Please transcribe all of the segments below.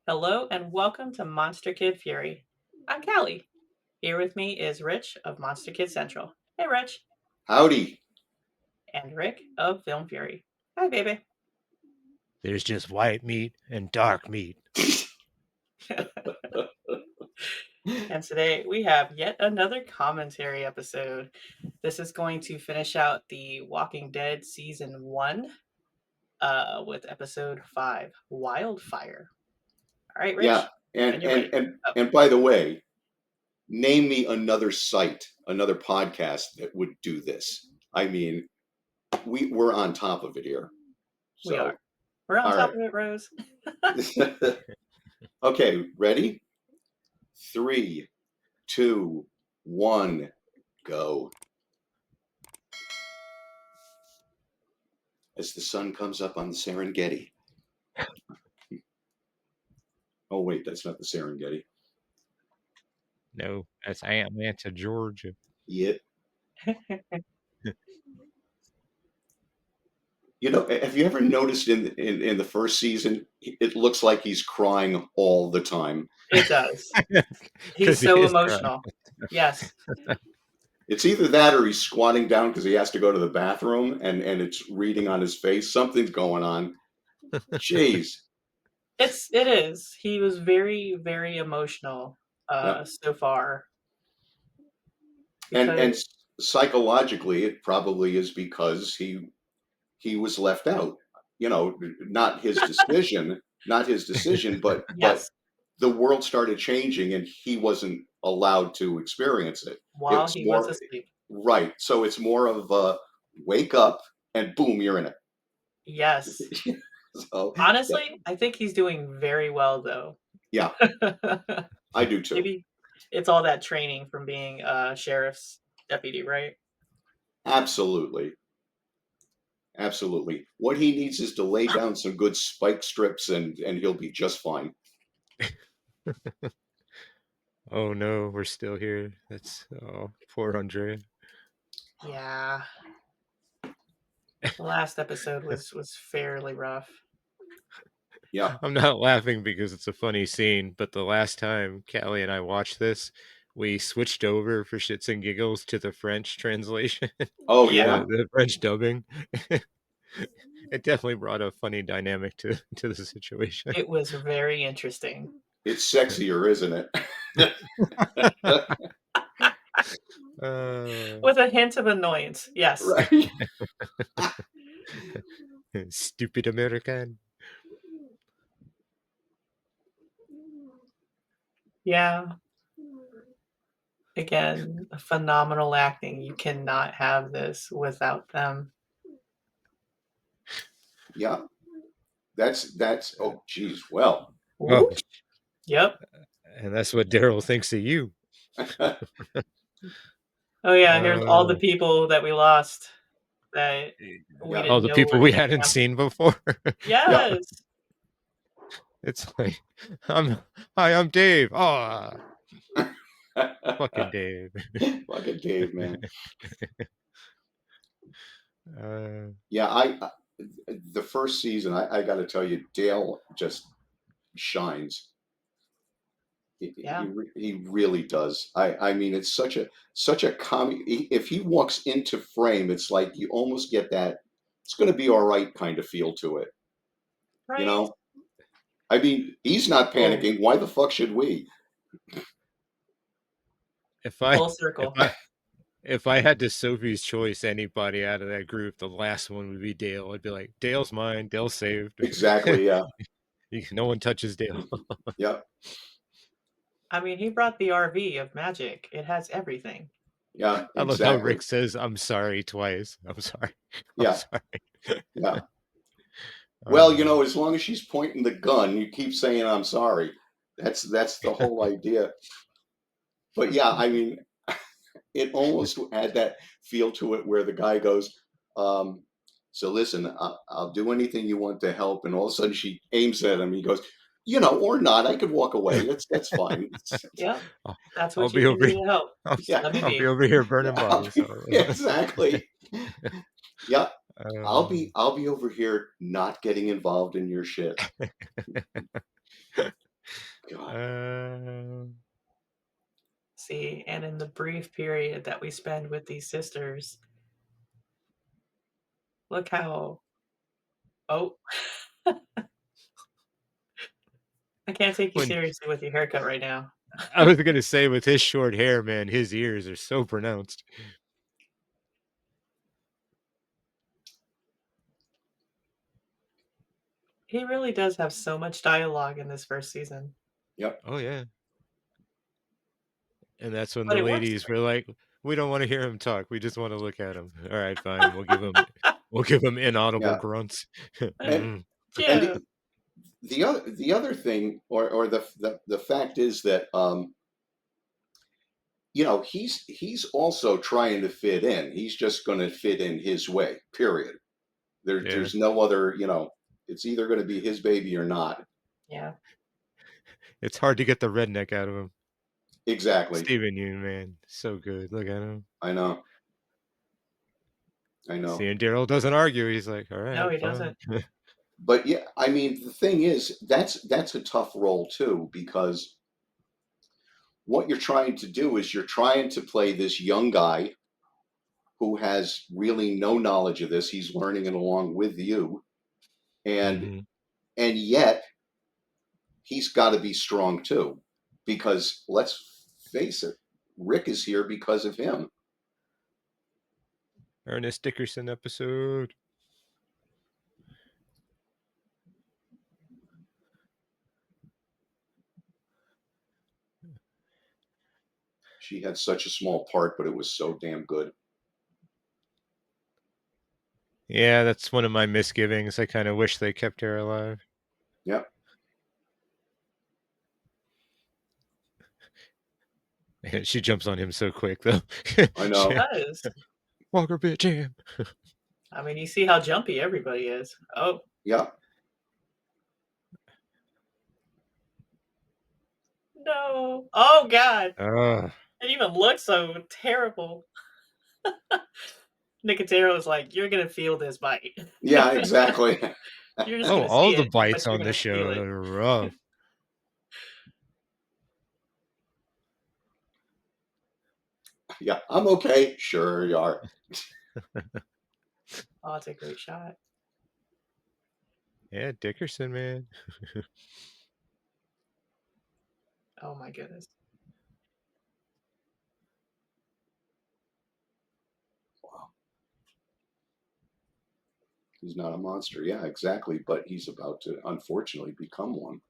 Hello and welcome to MonsterKid Fury. I'm Callie. Here with me is Rich of MonsterKid Central. Hey, Rich. Howdy. And Rick of Film Fury. Hi, baby. There's just white meat and dark meat. And today we have yet another commentary episode. This is going to finish out the Walking Dead Season 1 with Episode 5, Wildfire. All right, Rich. Yeah, and when you're and ready. and and by the way, name me another site, another podcast that would do this. I mean, we're on top of it here. We So, are. We're on all top right. of it, Rose. Okay, ready? 3, 2, 1, go. As the sun comes up on the Serengeti. Oh wait, that's not the Serengeti. No, that's Atlanta, Georgia. Yep. You know, have you ever noticed in the first season, it looks like he's crying all the time? It does. He's 'Cause he so is emotional. Yes. It's either that or he's squatting down because he has to go to the bathroom and it's reading on his face. Something's going on. Jeez. It is. He was very, very emotional Yeah. so far. And Because psychologically, it probably is because he was left out. You know, not his decision, but yes, the world started changing and he wasn't allowed to experience it. while It's he was more asleep. right. So it's more of a wake up and boom, you're in it. Yes. So Honestly, I think he's doing very well though. yeah, I do too. Maybe it's all that training from being a sheriff's deputy, right? Absolutely. Absolutely. What he needs is to lay down some good spike strips and he'll be just fine. Oh no, we're still here. That's poor Andre. Yeah. The last episode was fairly rough. Yeah. I'm not laughing because it's a funny scene, but the last time Callie and I watched this, we switched over for shits and giggles to the French translation. Oh yeah. The French dubbing. It definitely brought a funny dynamic to the situation. It was very interesting. It's sexier, isn't it? With a hint of annoyance. Yes. Right. Stupid American. Yeah. Again, phenomenal acting. You cannot have this without them. Yeah. That's oh geez. Well. Oh, Yep. and that's what Daryl thinks of you. Oh yeah, here's all the people that we lost that we didn't all the know people were we in hadn't camp. seen before. Yes. It's like I'm Dave. Oh, fucking Dave. Fucking Dave, man. Yeah, the first season, I got to tell you, Dale just shines. Yeah. He really does. I mean, it's such a if he walks into frame, it's like you almost get that it's going to be all right kind of feel to it. Right. You know, I mean, he's not panicking. Why the fuck should we? Full circle. If I had to Sophie's choice anybody out of that group, the last one would be Dale. I'd be like, Dale's mine. Dale's saved. Exactly. Yeah. No one touches Dale. Yep. I mean, he brought the RV of magic. It has everything. Yeah. I love how Rick says, "I'm sorry" twice. I'm sorry. Yeah. Sorry. Yeah. Well, you know, as long as she's pointing the gun, you keep saying "I'm sorry." That's the whole idea. But yeah, I mean, it almost had that feel to it where the guy goes, "So listen, I'll do anything you want to help," and all of a sudden she aims at him. He goes, "You know, or not. I could walk away. That's fine." Yeah, that's I'll what be you over can do here. to help. I'll be over here burning bodies. Exactly. Yeah. I'll be over here not getting involved in your shit. brief period that we spend with these sisters. Look how oh, I can't take you When seriously with your haircut right now. I was gonna say, with his short hair, man, his ears are so pronounced. He really does have so much dialogue in this first season, Yep. Oh yeah. And that's when but the it works ladies for were like, "We don't wanna hear him talk, we just wanna look at him." "All right, fine, we'll give him inaudible Yeah. grunts." And Mm. and Yeah, the other thing, or the fact is that he's also trying to fit in. He's just going to fit in his way. Period. Yeah. There's no other. It's either going to be his baby or not. yeah. It's hard to get the redneck out of him. Exactly. Steven Yeun, man, so good, look at him. I know. I know. Seeing Daryl doesn't argue, he's like, No, "Alright, he fine." doesn't. But yeah, I mean, the thing is, that's a tough role too, because what you're trying to do is you're trying to play this young guy who has really no knowledge of this. He's learning it along with you, and Mhm. and yet he's got to be strong too, because let's face it, Rick is here because of him. Ernest Dickerson episode. She had such a small part, but it was so damn good. Yeah, that's one of my misgivings, I kinda wish they kept her alive. Yep. Man, she jumps on him so quick, though. I She know. does. Walker bit jam. I mean, you see how jumpy everybody is. Oh, Yep. no. Oh, God. Ugh. It even looks so terrible. Nicotero is like, "You're gonna feel this bite. Yeah, exactly. You're just Oh, gonna all see the it, but bites you're on the gonna feel show it." are rough. Yeah, I'm okay. Sure you are. Oh, it's a great shot. Yeah, Dickerson, man. Oh my goodness. Wow. He's not a monster. Yeah, exactly. But he's about to, unfortunately, become one.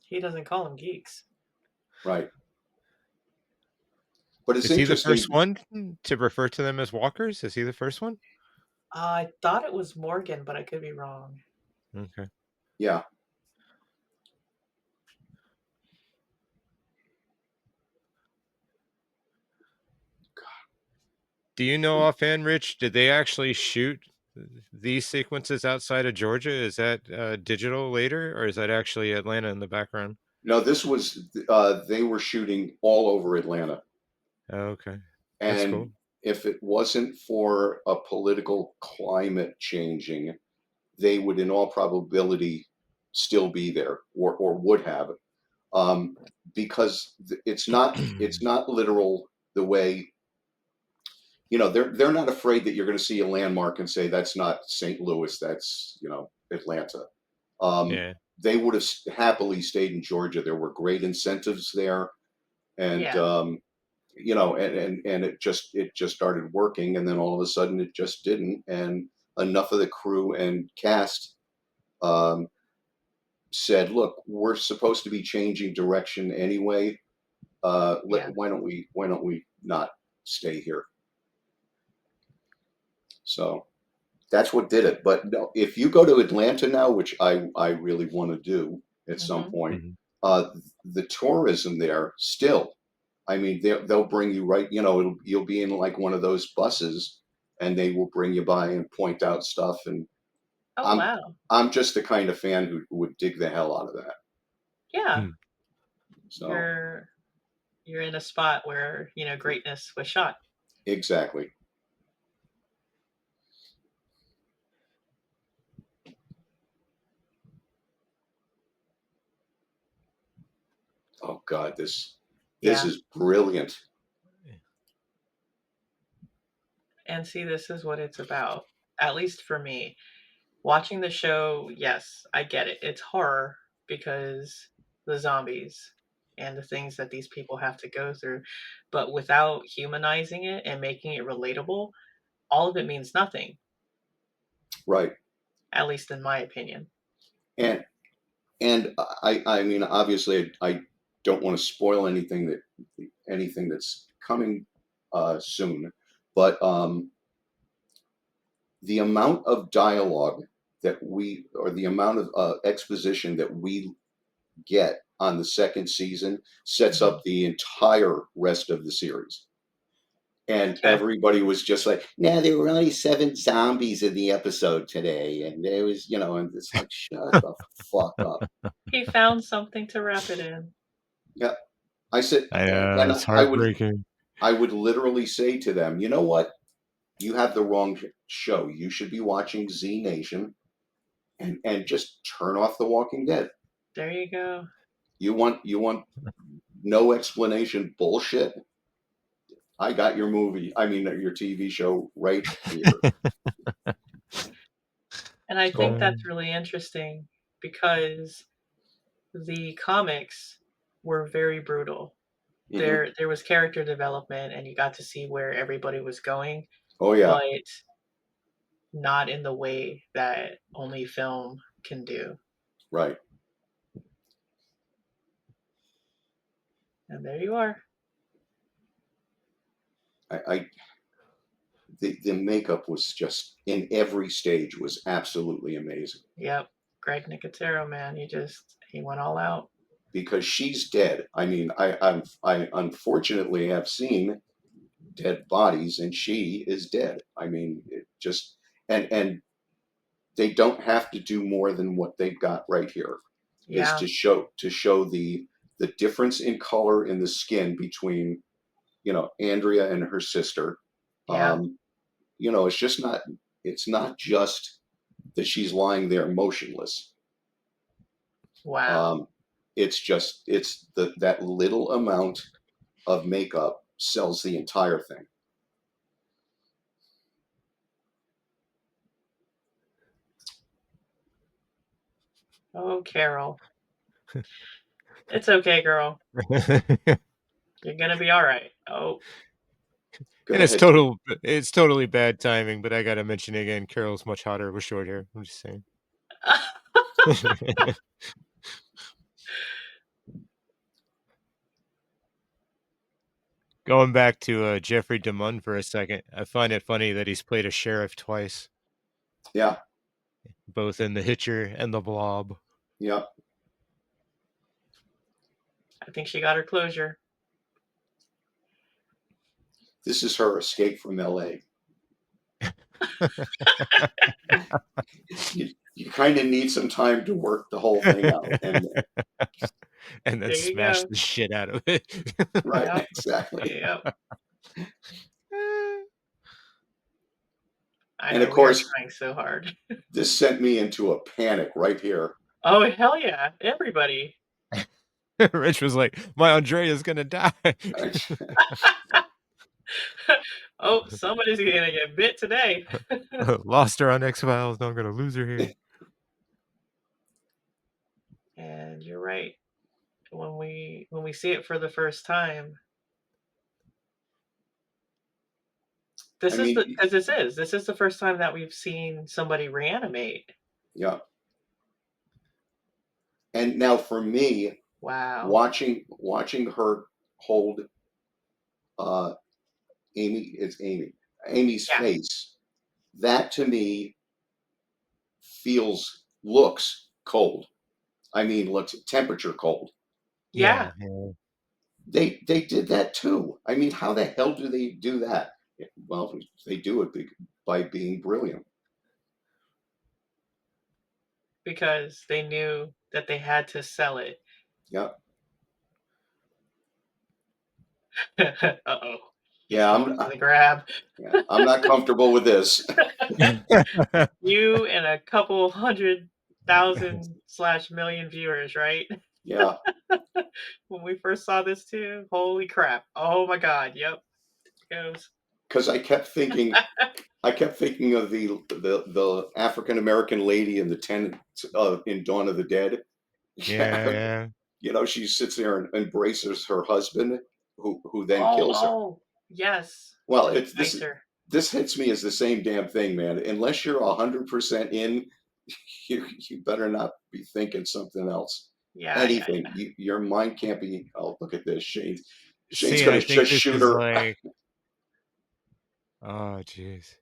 He doesn't call them geeks. Right. But it's Is he the first interesting. one to refer to them as walkers? Is he the first one? I thought it was Morgan, but I could be wrong. Okay. Yeah. Do you know offhand, Rich, did they actually shoot these sequences outside of Georgia? Is that digital later, or is that actually Atlanta in the background? No, this was, they were shooting all over Atlanta. Oh, okay. That's And cool. if it wasn't for a political climate changing, they would, in all probability, still be there, or would have, um, because it's not literal the way, they're not afraid that you're going to see a landmark and say that's not St. Louis, that's Atlanta. Um, Yeah. they would have happily stayed in Georgia. There were great incentives there, and Yeah, and it just started working, and then all of a sudden it just didn't, and enough of the crew and cast um, said, "Look, we're supposed to be changing direction anyway. yeah. Why don't we not stay here?" So that's what did it. But no, if you go to Atlanta now, which I really want to do at some Mhm. point, Mhm. uh, the tourism there still. I mean, they'll bring you right. You'll be in like one of those buses, and they will bring you by and point out stuff. And Oh, I'm wow. I'm just the kind of fan who would dig the hell out of that. Yeah. Hmm. So You're you're in a spot where, greatness was shot. exactly. oh God, this Yeah. is brilliant. And see, this is what it's about, at least for me. Watching the show, yes, I get it. It's horror because the zombies and the things that these people have to go through. But without humanizing it and making it relatable, all of it means nothing, Right. at least in my opinion. And I mean, obviously, I don't want to spoil anything that's coming soon, but the amount of dialogue or the amount of exposition that we get on the second season sets up the entire rest of the series. And Okay. everybody was just like, "Nah, there were only 7 zombies in the episode today," and there was, and it's like, shut the fuck up. He found something to wrap it in. Yeah, I said, I know, and it's heartbreaking. I would literally say to them, you know what? You have the wrong show. You should be watching Z Nation, and just turn off The Walking Dead. There you go. You want no explanation bullshit? I got your your TV show right here. And I So, think that's really interesting because the comics were very brutal. mhm. There was character development and you got to see where everybody was going, Oh yeah, but not in the way that only film can do. right. And there you are. I the makeup was just in every stage was absolutely amazing Yep. Greg Nicotero, man, he went all out. because she's dead. I mean, I unfortunately have seen dead bodies, and she is dead. I mean, it just and they don't have to do more than what they've got right here. Is Yeah. to show the difference in color in the skin between Andrea and her sister. Yeah. It's just not. It's not just that she's lying there motionless. Wow. It's that little amount of makeup sells the entire thing. Oh, Carol. It's okay, girl. You're gonna be all right. Oh. Go And ahead. it's totally bad timing, but I gotta mention again, Carol's much hotter with short hair. I'm just saying. Going back to Jeffrey DeMunn for a second, I find it funny that he's played a sheriff twice, Yeah, both in The Hitcher and The Blob. yeah. I think she got her closure. This is her escape from LA. You kind of need some time to work the whole thing out, and then There you smash go. the shit out of it. right, Yep. exactly. Yep. I And know of we are course, trying so hard. this sent me into a panic right here. Oh, hell yeah. Everybody. Rich was like, "My Andrea's gonna die." Oh, somebody's gonna get bit today. Lost her on X-Files. Now I'm gonna lose her here. And you're right. When we see it for the first time, this is the first time that we've seen somebody reanimate. Yeah. And now for me, Wow. watching her hold Amy's Yeah. face, that to me looks cold. I mean, looks temperature cold. Yeah. They did that too. I mean, how the hell do they do that? Well, they do it by being brilliant. Because they knew that they had to sell it. Yeah. Uh-oh. Yeah, I'm the grab. Yeah, I'm not comfortable with this. You and a couple 100,000/million viewers, right? Yeah, When we first saw this too, holy crap. Oh my god, yep. It goes. because I kept thinking of the African American lady in the tent in Dawn of the Dead. Yeah, yeah. You know, she sits there and embraces her husband, who then Oh, kills her. oh, yes. Well, And it's ignites her. this hits me as the same damn thing, man. Unless you're 100% in, you better not be thinking something else. Yeah, yeah, Anything. yeah. Your mind can't be. Oh, look at this, Shane's See, gonna I think just this shoot is her. like, oh, jeez.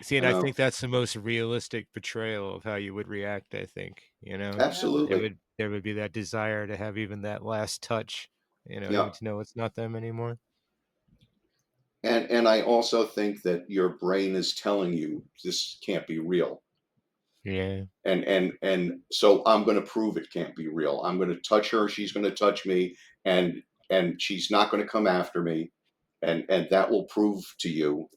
See, I and I know. think that's the most realistic portrayal of how you would react, I think, Yeah. Absolutely. there would be that desire to have even that last touch, Yeah. even to know it's not them anymore. And I also think that your brain is telling you this can't be real. Yeah. And so I'm going to prove it can't be real. I'm going to touch her, she's going to touch me, and she's not going to come after me, and that will prove to you,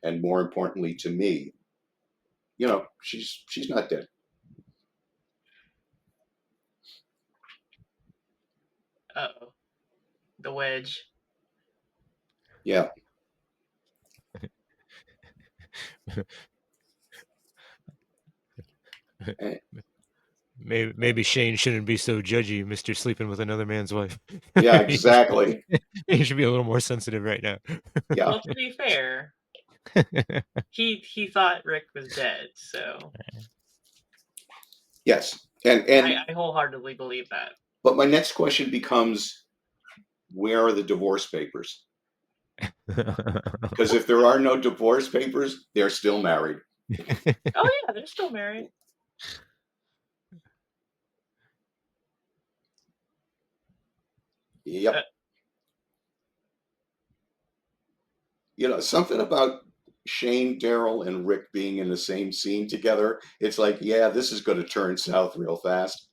and more importantly to me, she's not dead. Uh-oh. The wedge. Yeah. Eh, Maybe Shane shouldn't be so judgy, Mr. Sleeping with Another Man's Wife. yeah, exactly. He should be a little more sensitive right now. Yeah. Well, to be fair, he thought Rick was dead, so Yes. And I wholeheartedly believe that. but my next question becomes, where are the divorce papers? Because if there are no divorce papers, they're still married. Oh yeah, they're still married. Yep. Something about Shane, Daryl, and Rick being in the same scene together. It's like, yeah, this is going to turn south real fast.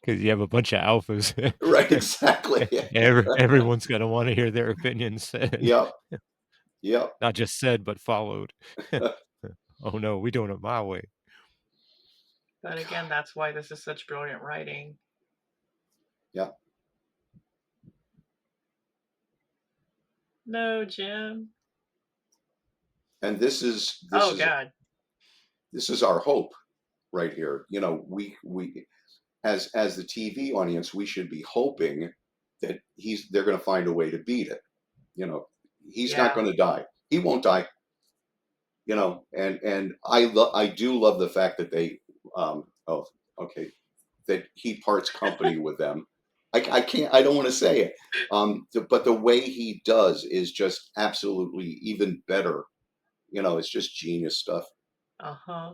Because you have a bunch of alphas. Right, exactly. Everyone's going to want to hear their opinions said. Yep. Yep. Not just said, but followed. Oh no, we doing it my way. But again, that's why this is such brilliant writing. Yeah. No, Jim. And this is God. This is our hope right here. We as the TV audience, we should be hoping that they're going to find a way to beat it. He's not going to die. He won't die. And I do love the fact that they that he parts company with them. I don't want to say it. But the way he does is just absolutely even better. It's just genius stuff. Uh-huh.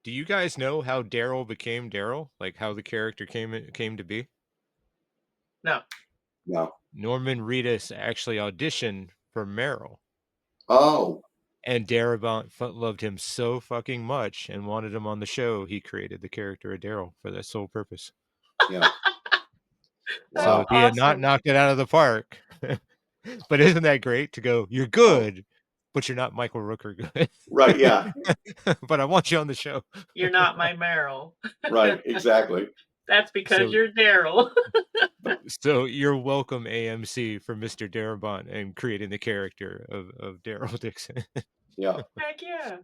Do you guys know how Daryl became Daryl? Like how the character came to be? No. No. Norman Reedus actually auditioned for Meryl. Oh. And Darabont loved him so fucking much and wanted him on the show, he created the character of Daryl for that sole purpose. Yeah. Wow. So if he had not knocked it out of the park. But isn't that great to go, you're good, but you're not Michael Rooker good. Right, yeah. But I want you on the show. You're not my Meryl. Right, exactly. That's because you're Daryl. So you're welcome, AMC, for Mr. Darabont and creating the character of Daryl Dixon. Yeah. Heck yeah.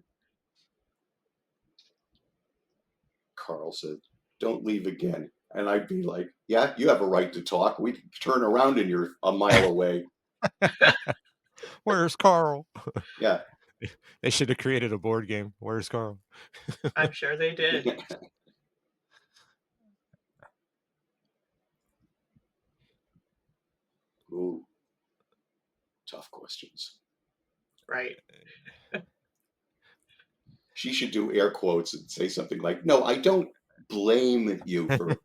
Carl said, "Don't leave again." And I'd be like, "Yeah, you have a right to talk. We turn around and you're a mile away." Where's Carl? Yeah. They should have created a board game. Where's Carl? I'm sure they did. Ooh. Tough questions. Right. She should do air quotes and say something like, "No, I don't blame you for..."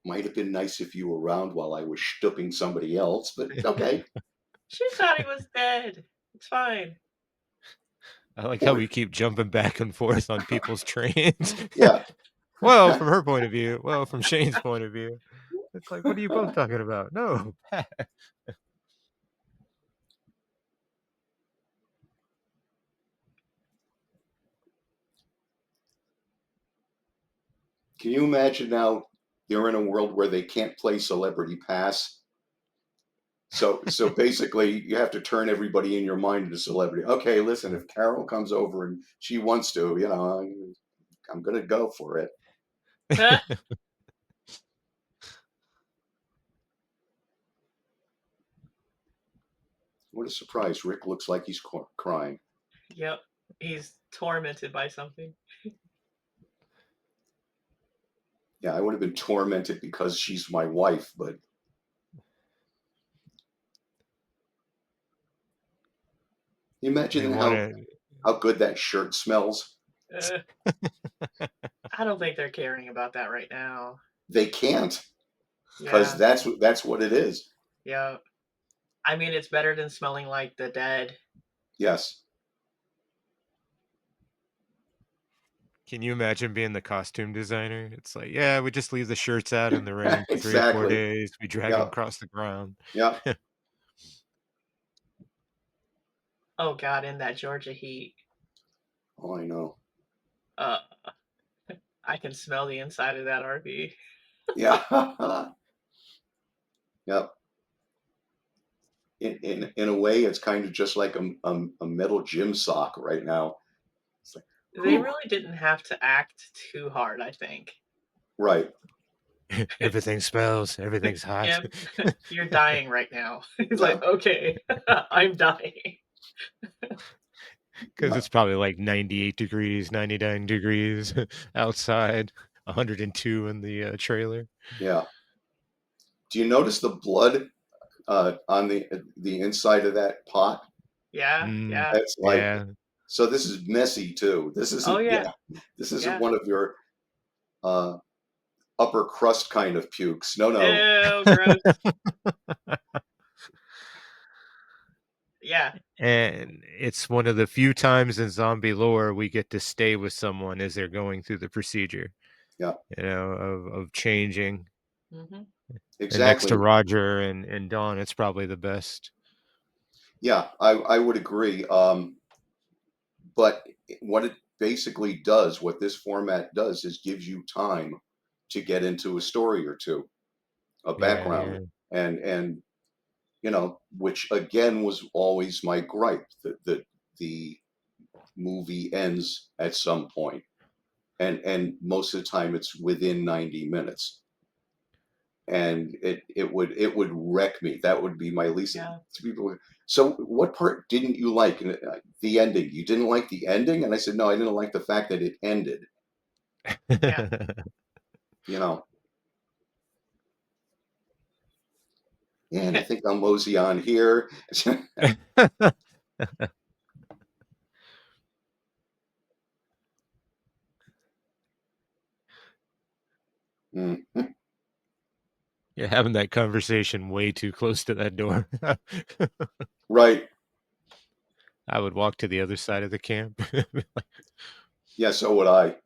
Might have been nice if you were around while I was stooping somebody else, but okay. She thought he was dead. It's fine. I like how we keep jumping back and forth on people's trains. Yeah. Well, from her point of view. Well, from Shane's point of view. It's like, what are you both talking about? No, Pat. Can you imagine now they're in a world where they can't play Celebrity Pass? So basically, you have to turn everybody in your mind into celebrity. Okay, listen, if Carol comes over and she wants to, I'm going to go for it. What a surprise. Rick looks like he's crying. Yep. He's tormented by something. Yeah, I would have been tormented because she's my wife, but you They imagine want how good that shirt smells. Uh, I don't think they're caring about that right now. They can't, because Yeah. that's what it is. Yeah. I mean, it's better than smelling like the dead. Yes. Can you imagine being the costume designer? It's like, yeah, we just leave the shirts out in the rain for 3 or 4 Exactly. days. We drag them Yeah. across the ground. Yeah. Oh God, in that Georgia heat. Oh, I know. I can smell the inside of that RV. Yeah. Yep. In a way, it's kind of just like a metal gym sock right now. It's like, They whew. really didn't have to act too hard, I think. Right. Everything smells. Everything's hot. Yep. You're dying right now. He's Yeah. like, okay, I'm dying. Because Yeah. it's probably like 98 degrees, 99 degrees outside, 102 in the trailer. Yeah. Do you notice the blood on the inside of that pot? Yeah, Mm, yeah. That's like, yeah. so this is messy too. This Oh isn't, yeah, this isn't yeah. one of your uh, upper crust kind of pukes. No, no. Ew, gross. Yeah, And it's one of the few times in zombie lore we get to stay with someone as they're going through the procedure, Yeah, of changing. hmm And next to exactly. Roger and Dawn, it's probably the best. Yeah, I would agree. But what it basically does, what this format does, is gives you time to get into a story or two, a Yeah, background, yeah. and which again was always my gripe that the movie ends at some point, and most of the time it's within 90 minutes, and it would wreck me. That would be my least. yeah, To people, so what part didn't you like? And the ending. You didn't like the ending, and I said no, I didn't like the fact that it ended. yeah. You know, and I think I'll mosey on here. Mm, You're having that conversation way too close to that door. right. I would walk to the other side of the camp. Yeah, so would I.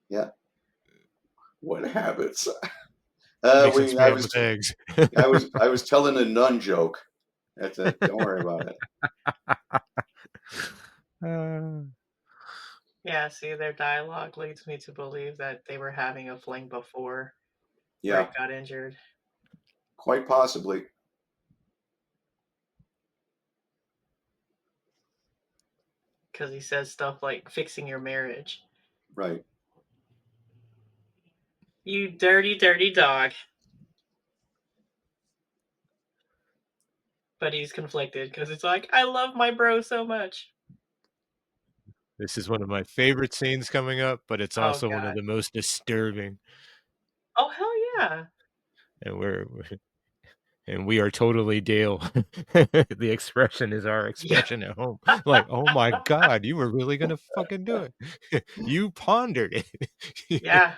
Yeah. What habits? Mixing We. I was. scrambled eggs. I was telling a nun joke. That's it. Don't worry about it. Uh, Yeah, see, their dialogue leads me to believe that they were having a fling before Yeah, Rick got injured. quite possibly. Because he says stuff like fixing your marriage. Right. You dirty, dirty dog. But he's conflicted because it's like, I love my bro so much. this is one of my favorite scenes coming up, but it's Oh, also one of God. the most disturbing. Oh, hell yeah. And we are totally Dale. The expression is our Yeah. expression at home. Like, oh my God, you were really gonna fucking do it. You pondered it. Yeah.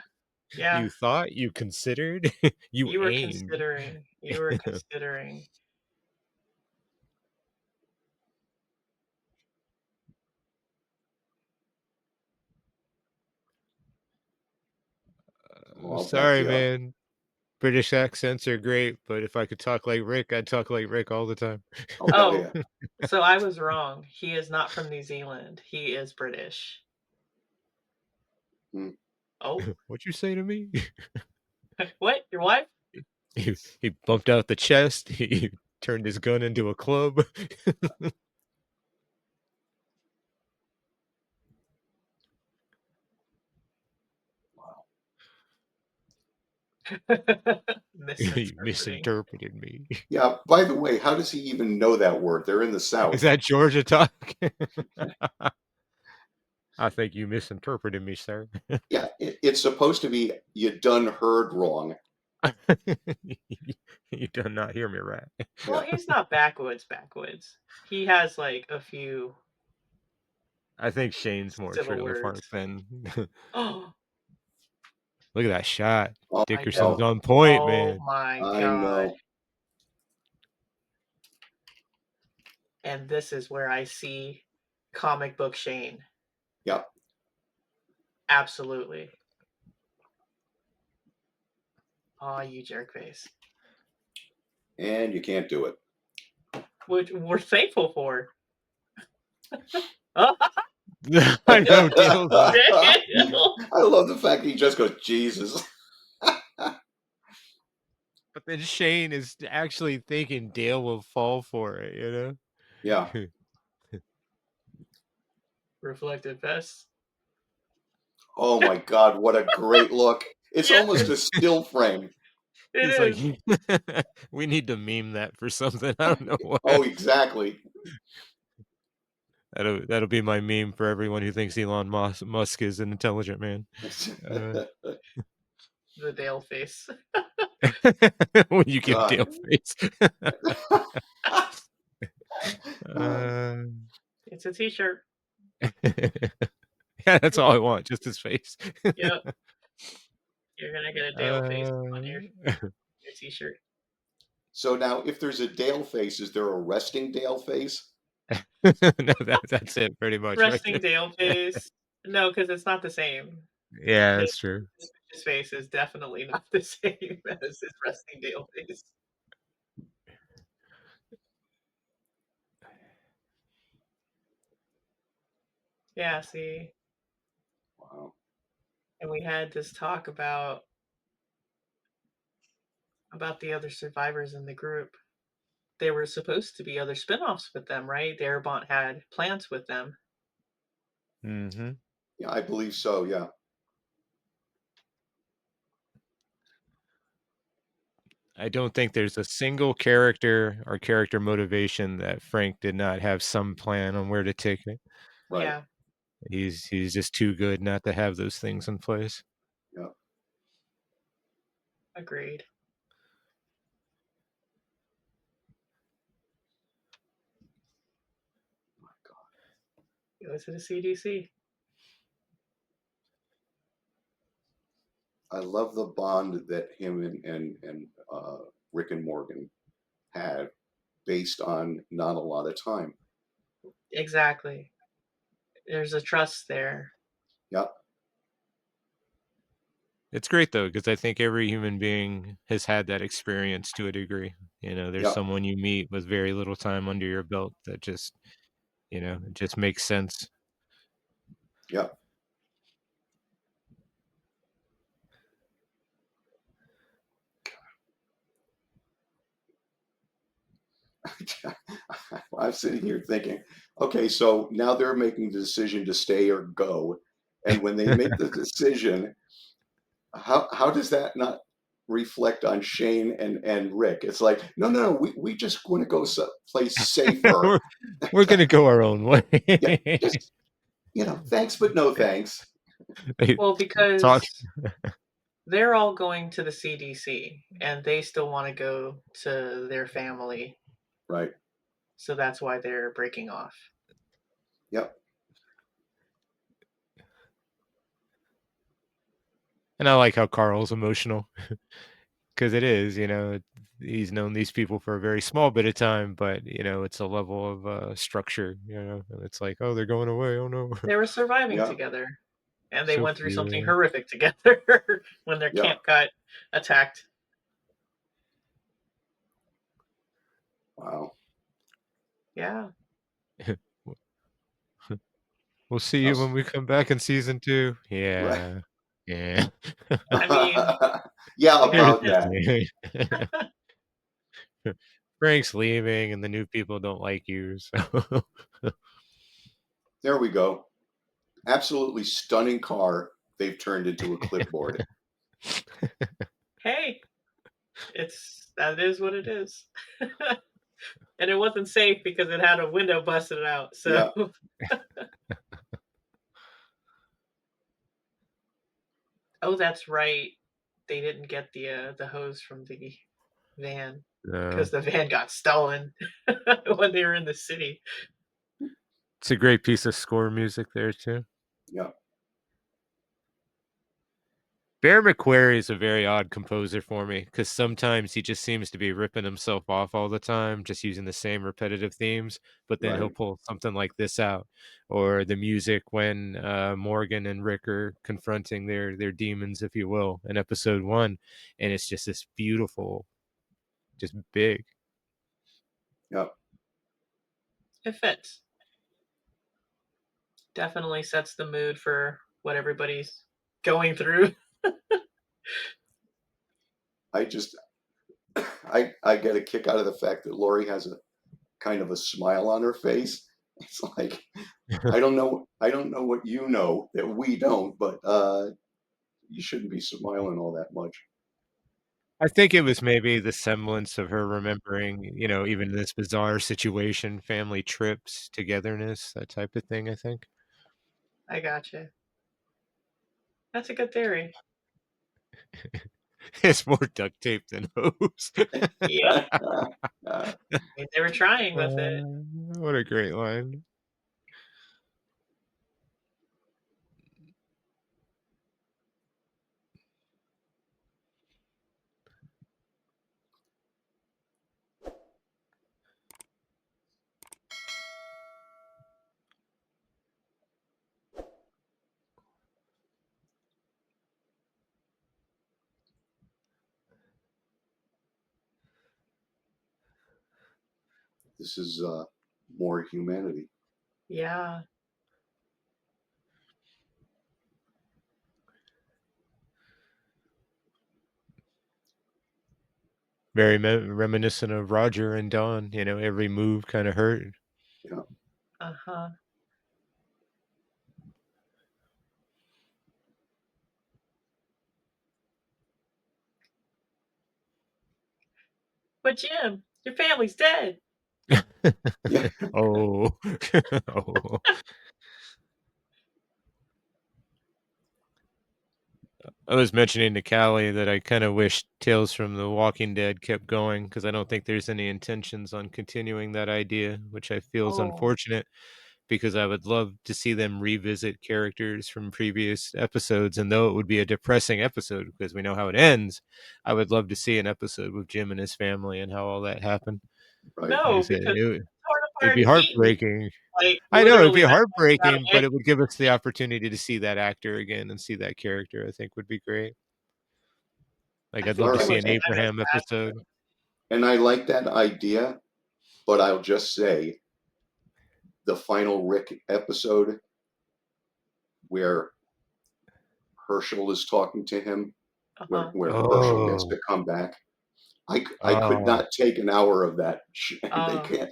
Yeah. You thought, you considered, you You were aimed. considering. You were considering. I'll bet Sorry, you. man. British accents are great, but if I could talk like Rick, I'd talk like Rick all the time. Oh, hell Oh, yeah. so I was wrong. He is not from New Zealand. He is British. Hmm. Oh, What'd you say to me? what? Your wife? He bumped out the chest. He turned his gun into a club. Wow. You Misinterpreting. misinterpreted me. Yeah, by the way, how does he even know that word? They're in the Is South. that Georgia talk? I think you misinterpreted me, sir. Yeah, it's supposed to be you done heard wrong. You do not hear me right. Well, Yeah. he's not backwoods. He has like a few I think Shane's more civil trailer words. park than. Oh, Look at that shot. Oh, I Dickerson's know. oh, on point, Oh man. my I god. know. And this is where I see comic book Shane. Yeah. Absolutely. Aw, you jerkface. And you can't do it. Which we're thankful for. Oh, I know, Dale's like, Dale. I love the fact that he just goes, Jesus. but then Shane is actually thinking Dale will fall for it, you know? Yeah. Reflective vest. Oh my God, what a great look. It's Yes, almost a still frame. it He's like, is. we need to meme that for something. I don't know what. Oh, exactly. That'll be my meme for everyone who thinks Elon Musk is an intelligent man. The Dale face. When you give God. Dale face. uh, It's a t-shirt. yeah, that's all I want, just his face. Yep. You're gonna get a Dale face on your t-shirt. So now, if there's a Dale face, is there a resting Dale face? No, that's it pretty much right Resting there. Dale face. No, because it's not the same. Yeah, His, that's true. his face is definitely not the same as his resting Dale face. Yeah, see. Wow. And we had this talk about the other survivors in the group. There were supposed to be other spin-offs with them, right? Darabont had plans with them. Mm-hmm. Yeah, I believe so. Yeah. I don't think there's a single character or character motivation that Frank did not have some plan on where to take it. Right. Yeah, He's just too good not to have those things in place. Yeah. agreed. My God. Go to the CDC. I love the bond that him and Rick and Morgan had based on not a lot of time. Exactly. There's a trust there. Yeah. It's great though, because I think every human being has had that experience to a degree. You know, there's Yeah. someone you meet with very little time under your belt that just, it just makes sense. Yeah. I'm sitting here thinking, okay, so now they're making the decision to stay or go. And when they make the decision, how does that not reflect on Shane and Rick? It's like, no, we just want to go someplace safer. we're we're gonna go our own way. Yeah, just thanks, but no thanks. They Well, talk. because they're all going to the CDC and they still want to go to their family. Right. So that's why they're breaking off. Yep. And I like how Carl's emotional because it is, he's known these people for a very small bit of time, but it's a level of structure, and it's like, oh, they're going away. Oh no. They were surviving Yeah. together. And they went through something Sophia. horrific together when their Yeah. camp got attacked. Wow. Yeah. We'll see you when Us- we come back in season 2. Right. Yeah. Yeah. I mean, Yeah, we got about Here's that. the thing. Frank's leaving and the new people don't like you, so There we go. Absolutely stunning car they've turned into a clipboard. hey, that is what it is. And it wasn't safe because it had a window busted out. So, Yeah. oh, that's right. They didn't get the hose from the van No. because the van got stolen when they were in the city. It's a great piece of score music there too. Yeah. Bear McQuarrie is a very odd composer for me because sometimes he just seems to be ripping himself off all the time, just using the same repetitive themes. But then he'll Right. pull something like this out, or the music when Morgan and Rick are confronting their demons, if you will, in episode 1, and it's just this beautiful, just big. Yeah. It fits. Definitely sets the mood for what everybody's going through. I just I get a kick out of the fact that Lori has a kind of a smile on her face. It's like I don't know what you know that we don't, but you shouldn't be smiling all that much. I think it was maybe the semblance of her remembering, even this bizarre situation, family trips, togetherness, that type of thing, I think. I gotcha. That's a good theory. It's more duct tape than hose. Yep. They were trying with it. What a great line. This is more humanity. Yeah. Very reminiscent of Roger and Dawn, every move kind of hurt. Yeah. Uh-huh. But Jim, your family's dead. Yeah. Oh. Oh. I was mentioning to Callie that I kind of wish Tales from the Walking Dead kept going because I don't think there's any intentions on continuing that idea, which I feel is Oh, unfortunate because I would love to see them revisit characters from previous episodes. And though it would be a depressing episode because we know how it ends, I would love to see an episode with Jim and his family and how all that happened. Right. no, Because because torn it'd apart be and eaten. heartbreaking. Like, I know it'd be literally, that's how heartbreaking, it but it would give us the opportunity to see that actor again and see that character. I think would be great. Like I I'd think love All to they see right. look an at them as Abraham bad. episode. And I like that idea, but I'll just say the final Rick episode where Herschel is talking to him, Uh-huh. where Herschel gets Oh, to come back. I could oh. not take an hour of that. They Oh. can't.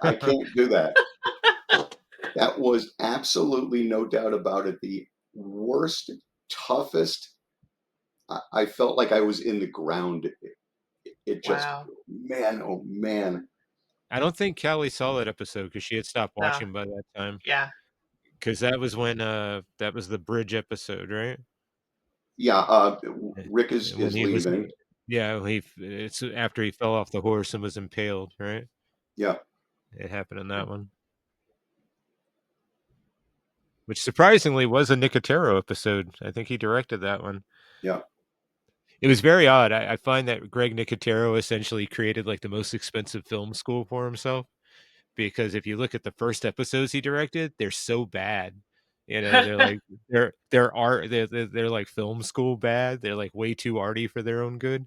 I can't do that. That was absolutely no doubt about it. The worst, toughest. I felt like I was in the ground. It just, Wow. man, oh man. I don't think Callie saw that episode because she had stopped No. watching by that time. Yeah. Because that was when that was the bridge episode, right? Yeah, Eh, Rick When is he was, leaving. yeah, it's after he fell off the horse and was impaled, right? Yeah, It happened in that one, which surprisingly was a Nicotero episode. I think he directed that one. yeah, It was very odd. I find that Greg Nicotero essentially created like the most expensive film school for himself because if you look at the first episodes he directed, they're so bad You know, they're like they're like film school bad. They're like way too arty for their own good.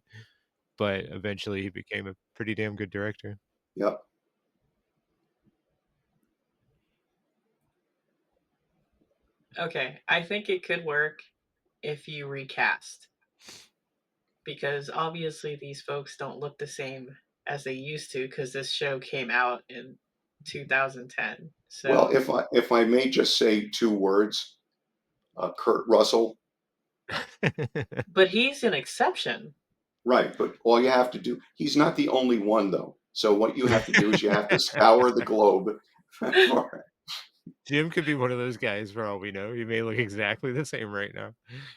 But eventually, he became a pretty damn good director. Yep. Okay, I think it could work if you recast, because obviously these folks don't look the same as they used to because this show came out in 2010. Well, So, if I may just say two words, Kurt Russell. but he's an exception. Right, but all you have to do, he's not the only one though. So what you have to do is you have to scour the globe for Jim could be one of those guys for all we know. He may look exactly the same right now.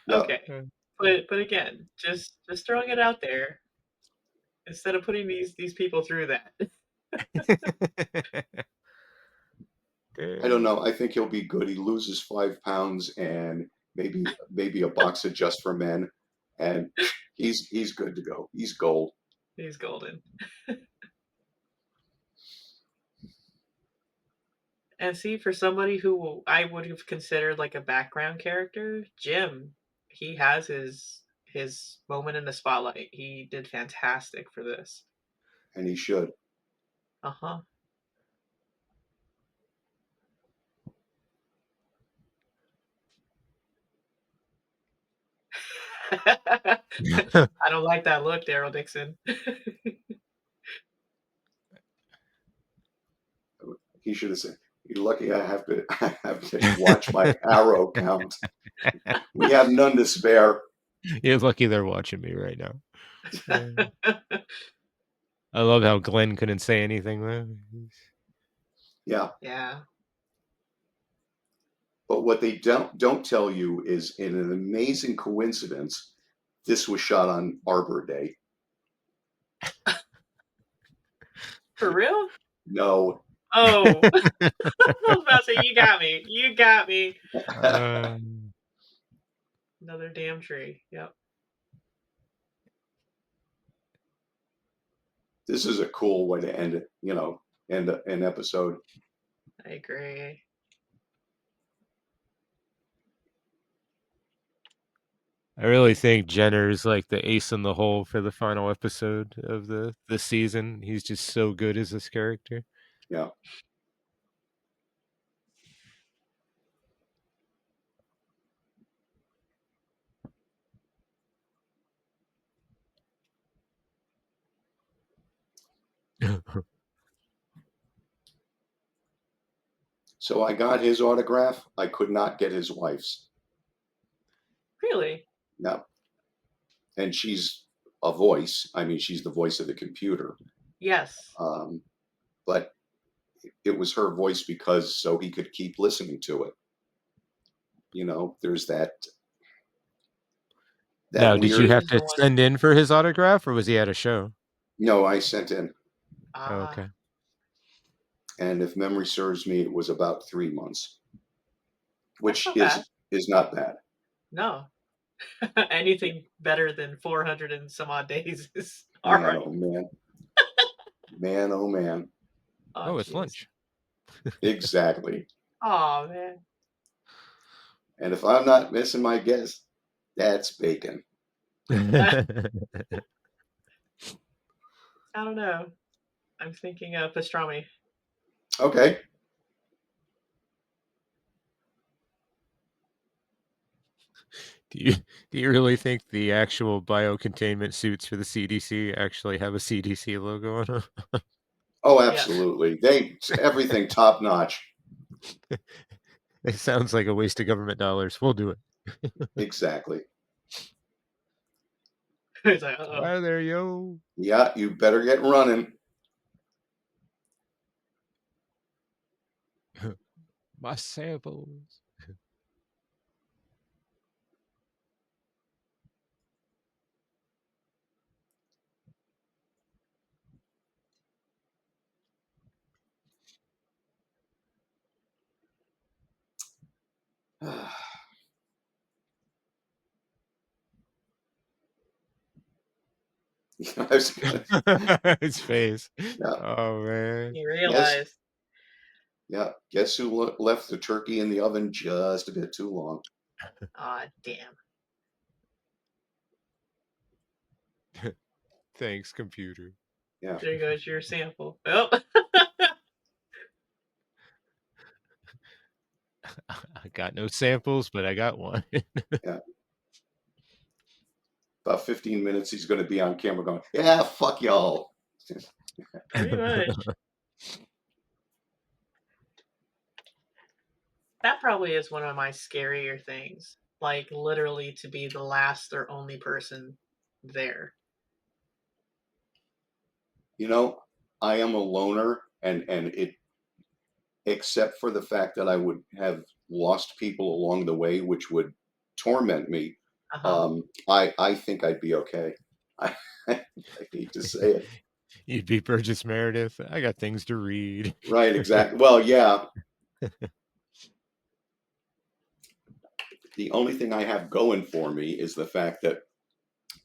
yeah. Okay, but again, just throwing it out there instead of putting these people through that. I don't know. I think he'll be good. He loses 5 pounds and maybe a box of Just for Men, and he's good to go. He's gold. He's golden. And see, for somebody who I would have considered like a background character, Jim, he has his moment in the spotlight. He did fantastic for this. And he should. Uh-huh. I don't like that look, Daryl Dixon. He should have said, "You're lucky I have to watch my arrow count. We have none to spare." You're lucky they're watching me right now. I love how Glenn couldn't say anything though. Yeah. Yeah. But what they don't tell you is, in an amazing coincidence, this was shot on Arbor Day. For real? No. Oh. I was about to say, you got me. You got me. Another damn tree. Yep. This is a cool way to end it, end an episode. I agree. I really think Jenner's like the ace in the hole for the final episode of the season. He's just so good as this character. Yeah. So I got his autograph. I could not get his wife's. Really? No. And she's a voice. I mean, she's the voice of the computer. Yes. But it was her voice because so he could keep listening to it. There's that. Now, did you have to Original one. send in for his autograph, or was he at a show? No, I sent in. Oh, okay. And if memory serves me, it was about 3 months, which That's not bad. is not bad. No. Anything better than 400 and some odd days is all Man, right. oh man. Man, oh man. Oh, it's geez. lunch. Exactly. Oh man. And if I'm not missing my guess, that's bacon. I don't know. I'm thinking pastrami. Okay. Do you really think the actual biocontainment suits for the CDC actually have a CDC logo on them? Oh, absolutely. Everything top notch. It sounds like a waste of government dollars. We'll do it. Exactly. It's like, uh-oh. Hi there, yo. Yeah, you better get running. My samples. His face. Yeah. Oh man. You realize. Yeah. Guess who left the turkey in the oven just a bit too long? Aw, damn. Thanks, computer. Yeah. There goes your sample. Oh. I got no samples, but I got one. Yeah. About 15 minutes, he's going to be on camera going, yeah, fuck y'all. Pretty much. That probably is one of my scarier things. Like, literally to be the last or only person there. You know, I am a loner, and it, except for the fact that I would have lost people along the way, which would torment me. Uh-huh. I think I'd be okay. I, I hate to say it. You'd be Burgess Meredith. I got things to read. Right, exactly. Well, yeah. The only thing I have going for me is the fact that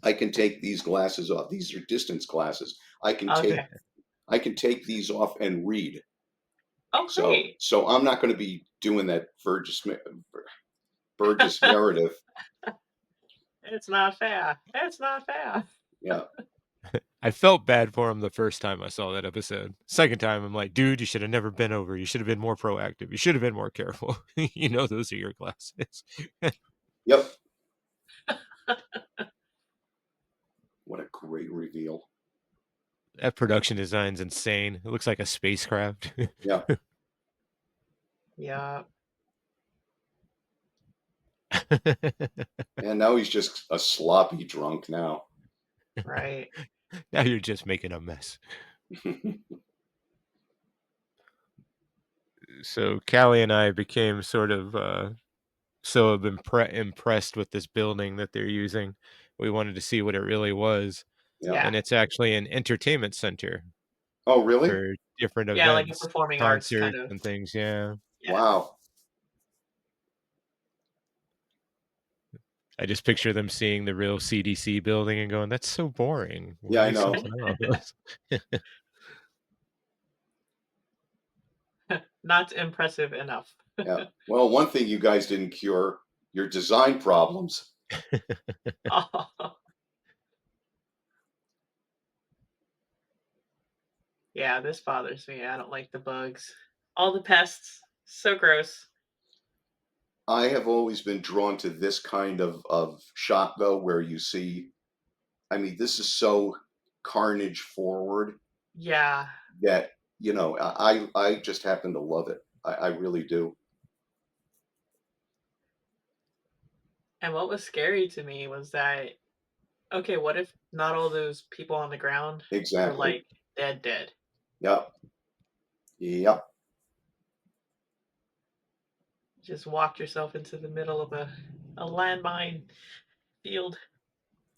I can take these glasses off. These are distance glasses. Okay. I can take these off and read. Oh, So great. I'm not going to be doing that Burgess Meredith. It's not fair. It's not fair. Yeah. I felt bad for him the first time I saw that episode. Second time, I'm like, dude, you should have never been over. You should have been more proactive. You should have been more careful. You know, those are your glasses. Yep. What a great reveal. That production design's insane. It looks like a spacecraft. Yeah. Yeah. And now he's just a sloppy drunk now. Right. Now you're just making a mess. So Callie and I became sort of so impressed with this building that they're using. We wanted to see what it really was. Yeah. And it's actually an entertainment center Oh, really? for different Yeah, like a events, performing arts kind concerts, of. and things. Yeah. Yeah. Wow. I just picture them seeing the real CDC building and going, "That's so boring. We Yeah, I need know. something else." Not impressive enough. Yeah. Well, one thing you guys didn't cure, your design problems. Oh. Yeah, this bothers me. I don't like the bugs. All the pests. So gross. I have always been drawn to this kind of shot though, where you see, I mean, this is so carnage forward Yeah. that, you know, I just happen to love it. I really do. And what was scary to me was that, okay, what if not all those people on the ground were Exactly. like dead? Yep. Yep. Just walked yourself into the middle of a landmine field.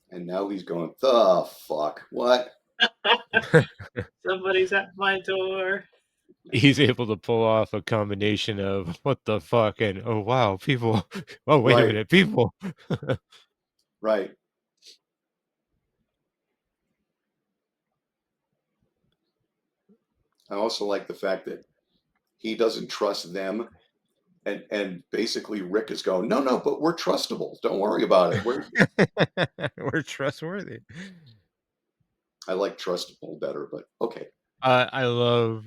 And now he's going, the fuck? What? Somebody's at my door. He's able to pull off a combination of what the fuck and oh wow, people. Oh wait a Right. minute, people. Right. I also like the fact that he doesn't trust them. And basically Rick is going, no, but we're trustable. Don't worry about it. We're trustworthy. I like trustable better, but okay. I love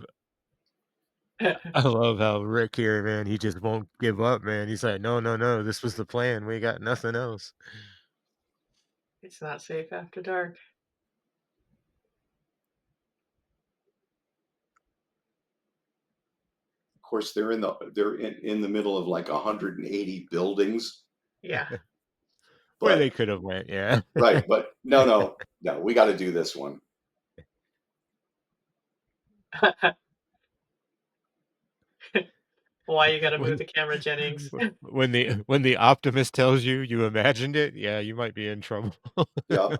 how Rick here, man, he just won't give up, man. He's like, no, this was the plan. We got nothing else. It's not safe after dark. Of course, they're in the middle of like 180 buildings. Yeah. Where they But could have went, yeah. right, but no, we got to do this one. Why you gotta move When the camera, Jennings? when the optimist tells you you imagined it, yeah, you might be in trouble. Yeah.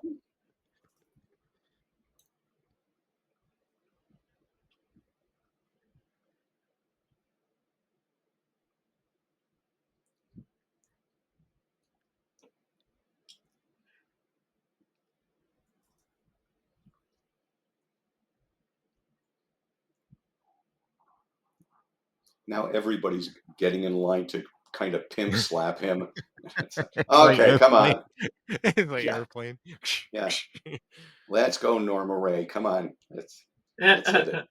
Now everybody's getting in line to kind of pimp slap him. It's like, It's like okay, come airplane. on. It's like Yeah, airplane. yeah. Let's go, Norma Ray. Come on. Let's hit it.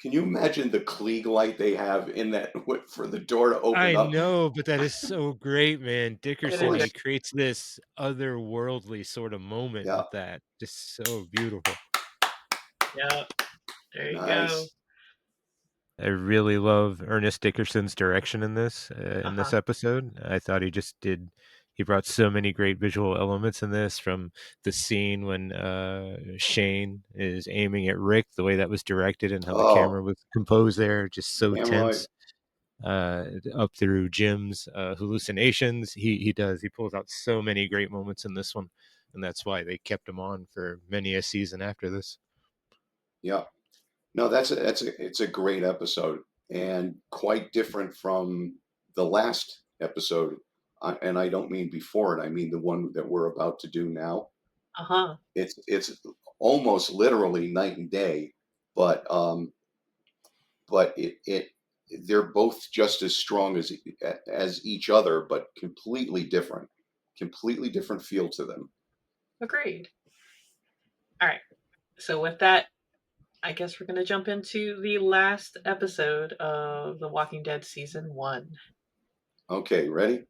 Can you imagine the Klieg light they have in that for the door to open I up? know, but that is so great, man. Of It Dickerson, is. he course. creates this otherworldly sort of moment Yeah. with that. Just so beautiful. Yeah. There you go. Nice. I really love Ernest Dickerson's direction in this Uh-huh. episode. I thought he brought so many great visual elements in this, from the scene when Shane is aiming at Rick, the way that was directed and how the Oh, camera was composed there, just so damn right. tense. Up through Jim's hallucinations. He pulls out so many great moments in this one, and that's why they kept him on for many a season after this. Yeah. No, it's a great episode and quite different from the last episode. And I don't mean before it. I mean the one that we're about to do now. Uh-huh. It's almost literally night and day, but it they're both just as strong as each other, but completely different feel to them. Agreed. All right. So with that, I guess we're going to jump into the last episode of The Walking Dead season 1. Okay, ready?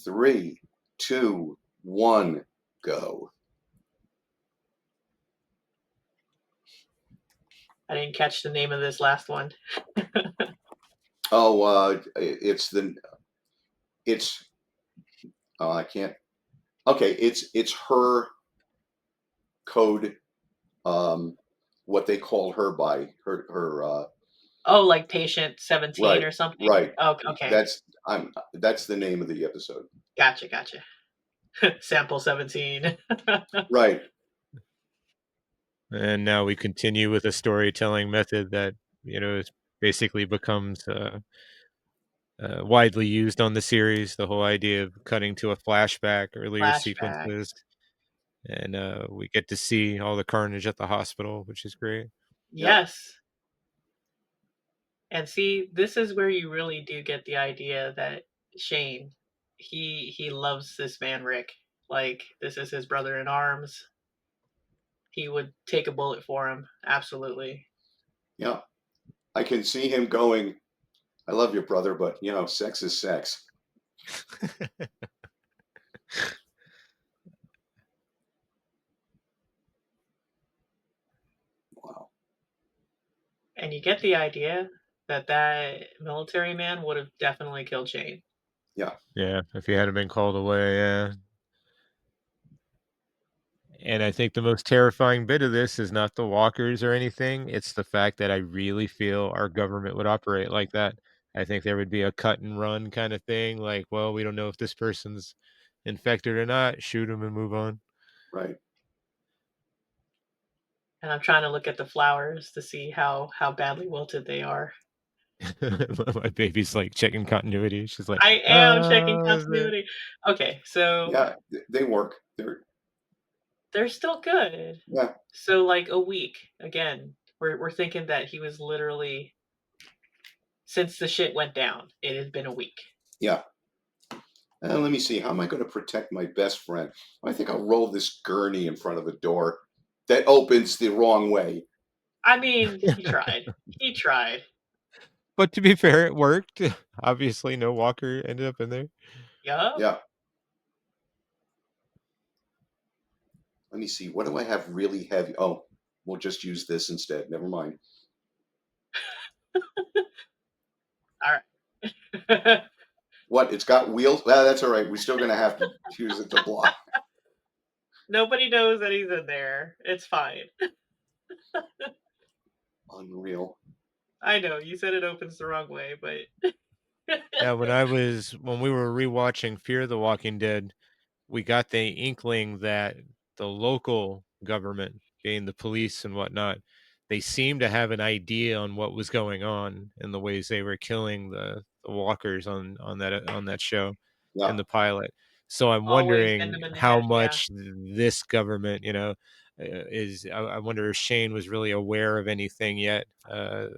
3, 2, 1, go. I didn't catch the name of this last one. Oh, it's I can't. Okay, it's her code. What they call her by her. Oh, like Patient 17 Right, or something? right. Oh, okay. That's the name of the episode. Gotcha. Sample 17. Right. And now we continue with a storytelling method that basically becomes widely used on the series. The whole idea of cutting to a flashback, earlier Flashback. sequences, and we get to see all the carnage at the hospital, which is great. Yep. Yes. And see, this is where you really do get the idea that Shane, he loves this man Rick. Like, this is his brother in arms. He would take a bullet for him. Absolutely. Yeah. I can see him going. I love your brother, but sex is sex. Wow. And you get the idea that that military man would have definitely killed Shane. Yeah. Yeah, if he hadn't been called away, yeah. And I think the most terrifying bit of this is not the walkers or anything. It's the fact that I really feel our government would operate like that. I think there would be a cut and run kind of thing. Like, well, we don't know if this person's infected or not. Shoot them and move on. Right. And I'm trying to look at the flowers to see how badly wilted they are. My baby's like checking continuity. She's like, I am checking is it? continuity. Okay, so Yeah. They work. they're still good. Yeah. So like a week again. We're thinking that he was literally, since the shit went down, it has been a week. Yeah. Let me see. How am I going to protect my best friend? I think I'll roll this gurney in front of the door that opens the wrong way. I mean, he tried. He tried. But to be fair, it worked. Obviously, no walker ended up in there. Yup. Yeah. Let me see. What do I have really heavy? Oh, we'll just use this instead. Never mind. All right. What? It's got wheels? Well, that's all right. We're still going to have to use it to block. Nobody knows that he's in there. It's fine. Unreal. I know you said it opens the wrong way, but Yeah, when we were rewatching Fear the Walking Dead, we got the inkling that the local government, being the police and whatnot, they seemed to have an idea on what was going on and the ways they were killing the walkers on that show Yeah. in the pilot. So I'm Always bend wondering them in the how head, yeah. much this government, is. I wonder if Shane was really aware of anything yet. The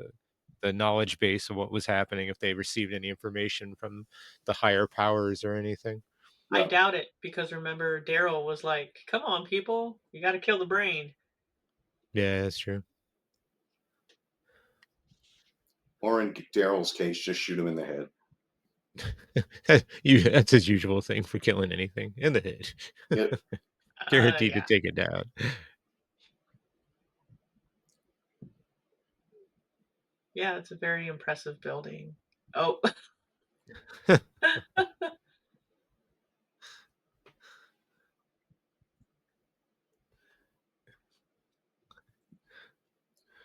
knowledge base of what was happening, if they received any information from the higher powers or anything. I Yeah. doubt it, because remember Daryl was like, "Come on, people, you gotta kill the brain." Yeah, that's true. Or in Daryl's case, just shoot him in the head. That's his usual thing for killing anything in the head. It, Guaranteed to Yeah. take it down. Yeah, it's a very impressive building. Oh.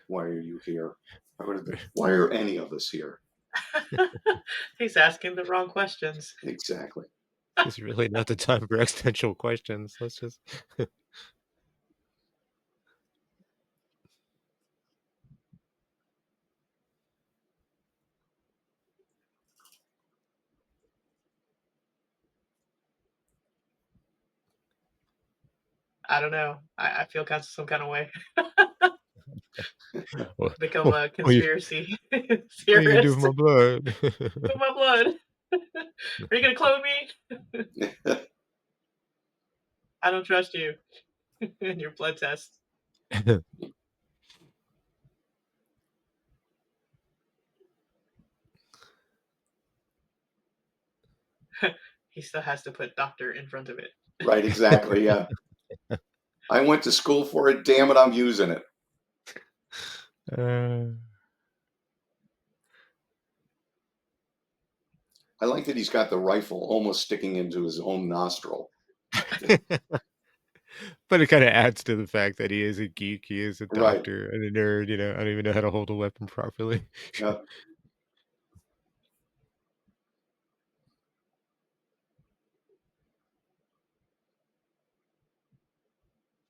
why are you here? Why are any of us here? He's asking the wrong questions. Exactly. It's really not the time for existential questions. Let's just. I don't know. I feel some kind of way. What, Become what, a what, you, conspiracy what are you gonna do with theorist. my blood? With my blood. Are you gonna clone me? I don't trust you in your blood test. He still has to put doctor in front of it. Right, exactly. Yeah. I went to school for it. Damn it, I'm using it. I like that he's got the rifle almost sticking into his own nostril. But it kind of adds to the fact that he is a geek, he is a Right. doctor and a nerd. I don't even know how to hold a weapon properly. Yeah.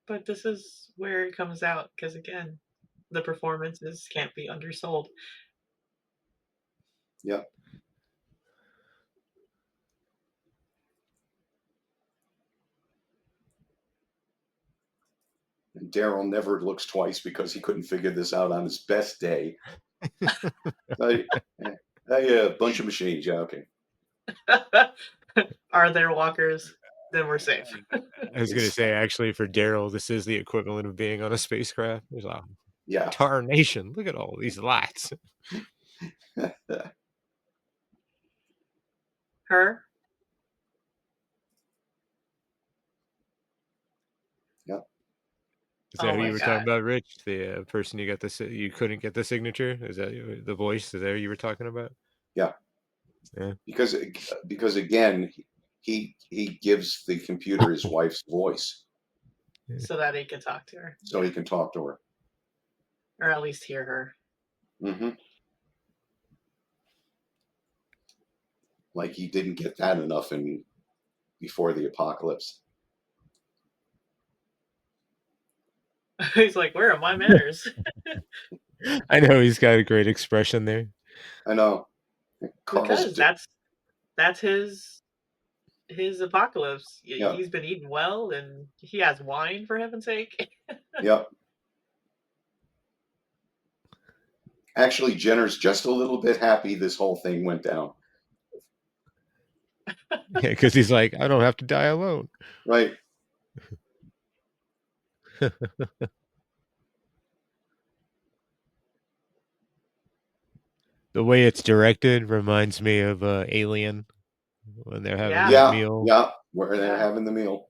But this is where it comes out, because again, the performances can't be undersold. Yeah. And Daryl never looks twice because he couldn't figure this out on his best day. Hey, a bunch of machines. Yeah, okay. Are there walkers? Then we're safe. I was gonna say, actually, for Daryl, this is the equivalent of being on a spacecraft. There's a Yeah. tarnation. Look at all these lights. Her? Yeah. Is that Oh who my you were talking god. about, Rich? The person you couldn't get the signature? Is that the voice? Is that who you were talking about? Yeah. Yeah. Because again, he gives the computer his wife's voice So that he can talk to her. so he can talk to her. Or at least hear her. Mm-hmm. Like he didn't get that enough in before the apocalypse. He's like, where are my manners? I know he's got a great expression there. I know. Because that's his apocalypse. Yeah. He's been eating well, and he has wine, for heaven's sake. Yep. Actually, Jenner's just a little bit happy this whole thing went down. Yeah, because he's like, I don't have to die alone. Right. The way it's directed reminds me of Alien when they're having Yeah. that Yeah. meal. Yeah. Where they're Yeah. having the meal.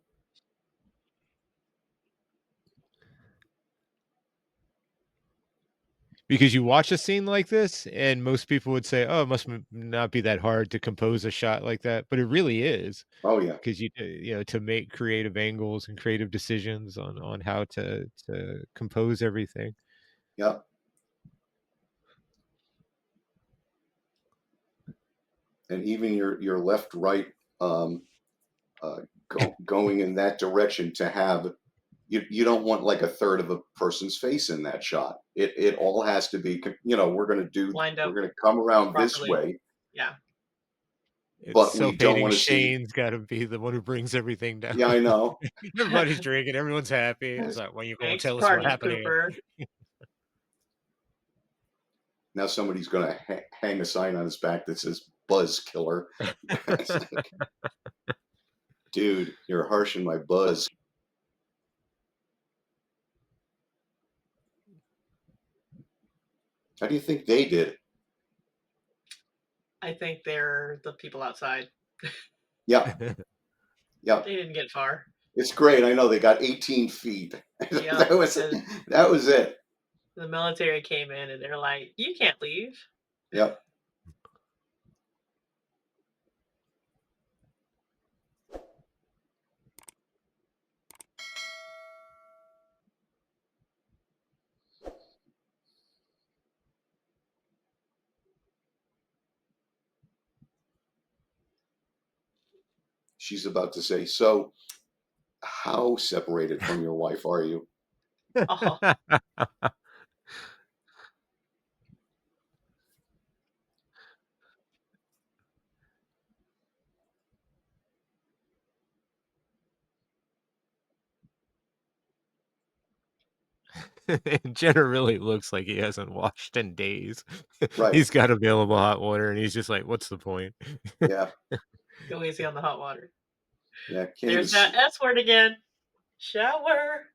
Because you watch a scene like this, and most people would say, "Oh, it must not be that hard to compose a shot like that," but it really is. Oh yeah. Because to make creative angles and creative decisions on how to compose everything. Yep. And even your left right going in that direction to have you don't want like a third of a person's face in that shot. It all has to be we're Lined up going to come around this properly. way. Yeah. It's but we don't self-hating want to see. Shane's got to be the one who brings everything down. Yeah, I know. Everybody's drinking, everyone's happy. It's Yes. like, well, you gonna Thanks, tell us what party happened here? pooper. Now somebody's going to hang a sign on his back that says "Buzz Killer." It's like, dude, you're harshing my buzz. How do you think they did? I think they're the people outside. Yeah, yeah. They didn't get far. It's great. I know they got 18 feet. Yeah, that was it. the military came in and they're like, "You can't leave." Yep. She's about to say, "So, how separated from your wife are you?" Oh, Jenner really looks like he hasn't washed in days. Right. He's got available hot water, and he's just like, "What's the point?" Yeah. go easy on the hot water. Yeah. There's that S word again. Shower.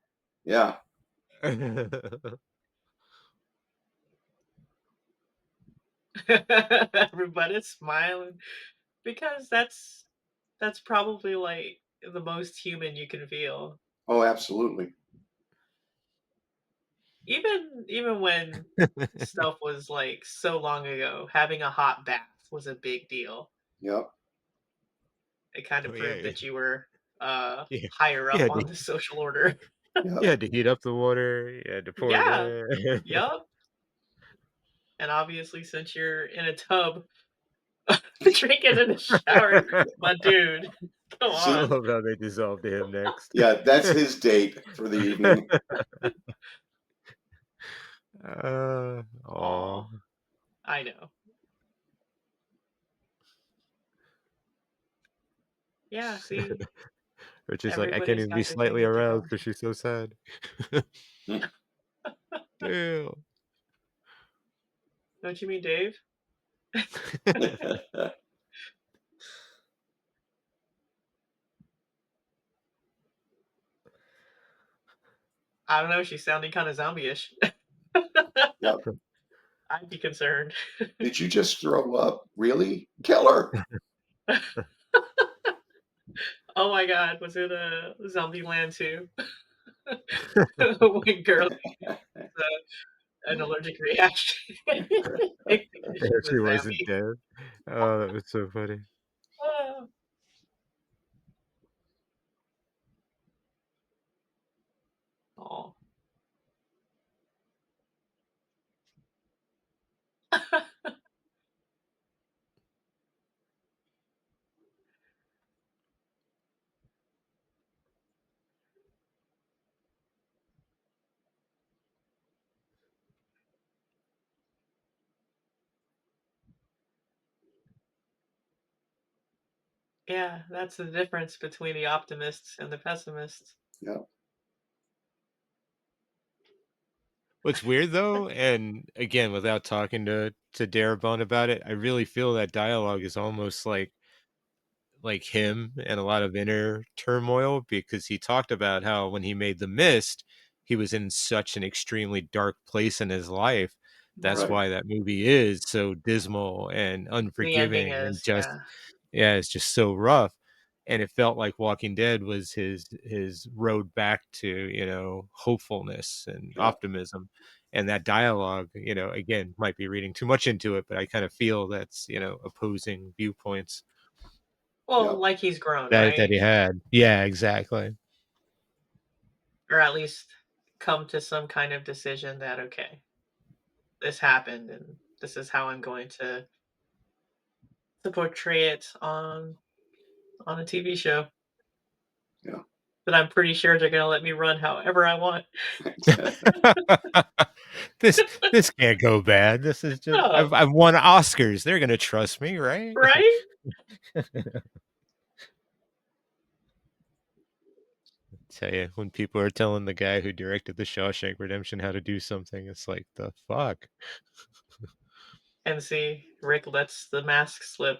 Yeah. Everybody's smiling because that's probably like the most human you can feel. Oh, absolutely. Even when stuff was like so long ago, having a hot bath was a big deal. Yep. It kind Oh of proved yeah, that you were yeah. higher You up had on to, the social order. Yep. you had to heat up the water. You had to pour it Yeah. in. Yup. And obviously since you're in a tub drinking in the shower, my dude, come I See, on. love how they dissolved him next. yeah, that's his date for the evening. Aw. I know. Yeah, see, Which is like, I can't everybody's even be got their thing slightly that they're aroused going because she's so sad. Hmm. Damn. Don't you mean Dave? I don't know, she's sounding kind of zombie-ish. Yep. I'd be concerned. Did you just throw up? Really? Killer. Oh my god, was it a Zombieland 2? When girl an allergic reaction. They think that she If she was wasn't Zabby. dead. Oh, that was so funny. Oh. Aw. Yeah, that's the difference between the optimists and the pessimists. Yep. What's weird though, and again, without talking to Darabont about it, I really feel that dialogue is almost like him and a lot of inner turmoil because he talked about how when he made The Mist, he was in such an extremely dark place in his life. That's Right. why that movie is so dismal and The ending unforgiving and is, just yeah. yeah, it's just so rough. And it felt like Walking Dead was his road back to, hopefulness and Yep. optimism. And that dialogue, again, might be reading too much into it, but I kind of feel that's, opposing viewpoints Well, Yep. like he's grown, that right? he had. Yeah, exactly. Or at least come to some kind of decision that, okay, this happened and this is how I'm going to portray it on a TV show Yeah. that I'm pretty sure they're gonna let me run however I want. This can't go bad. This is just No, I've won Oscars. They're gonna trust me, right? right? Tell you, when people are telling the guy who directed the Shawshank Redemption how to do something, it's like, the fuck. And see, Rick lets the mask slip.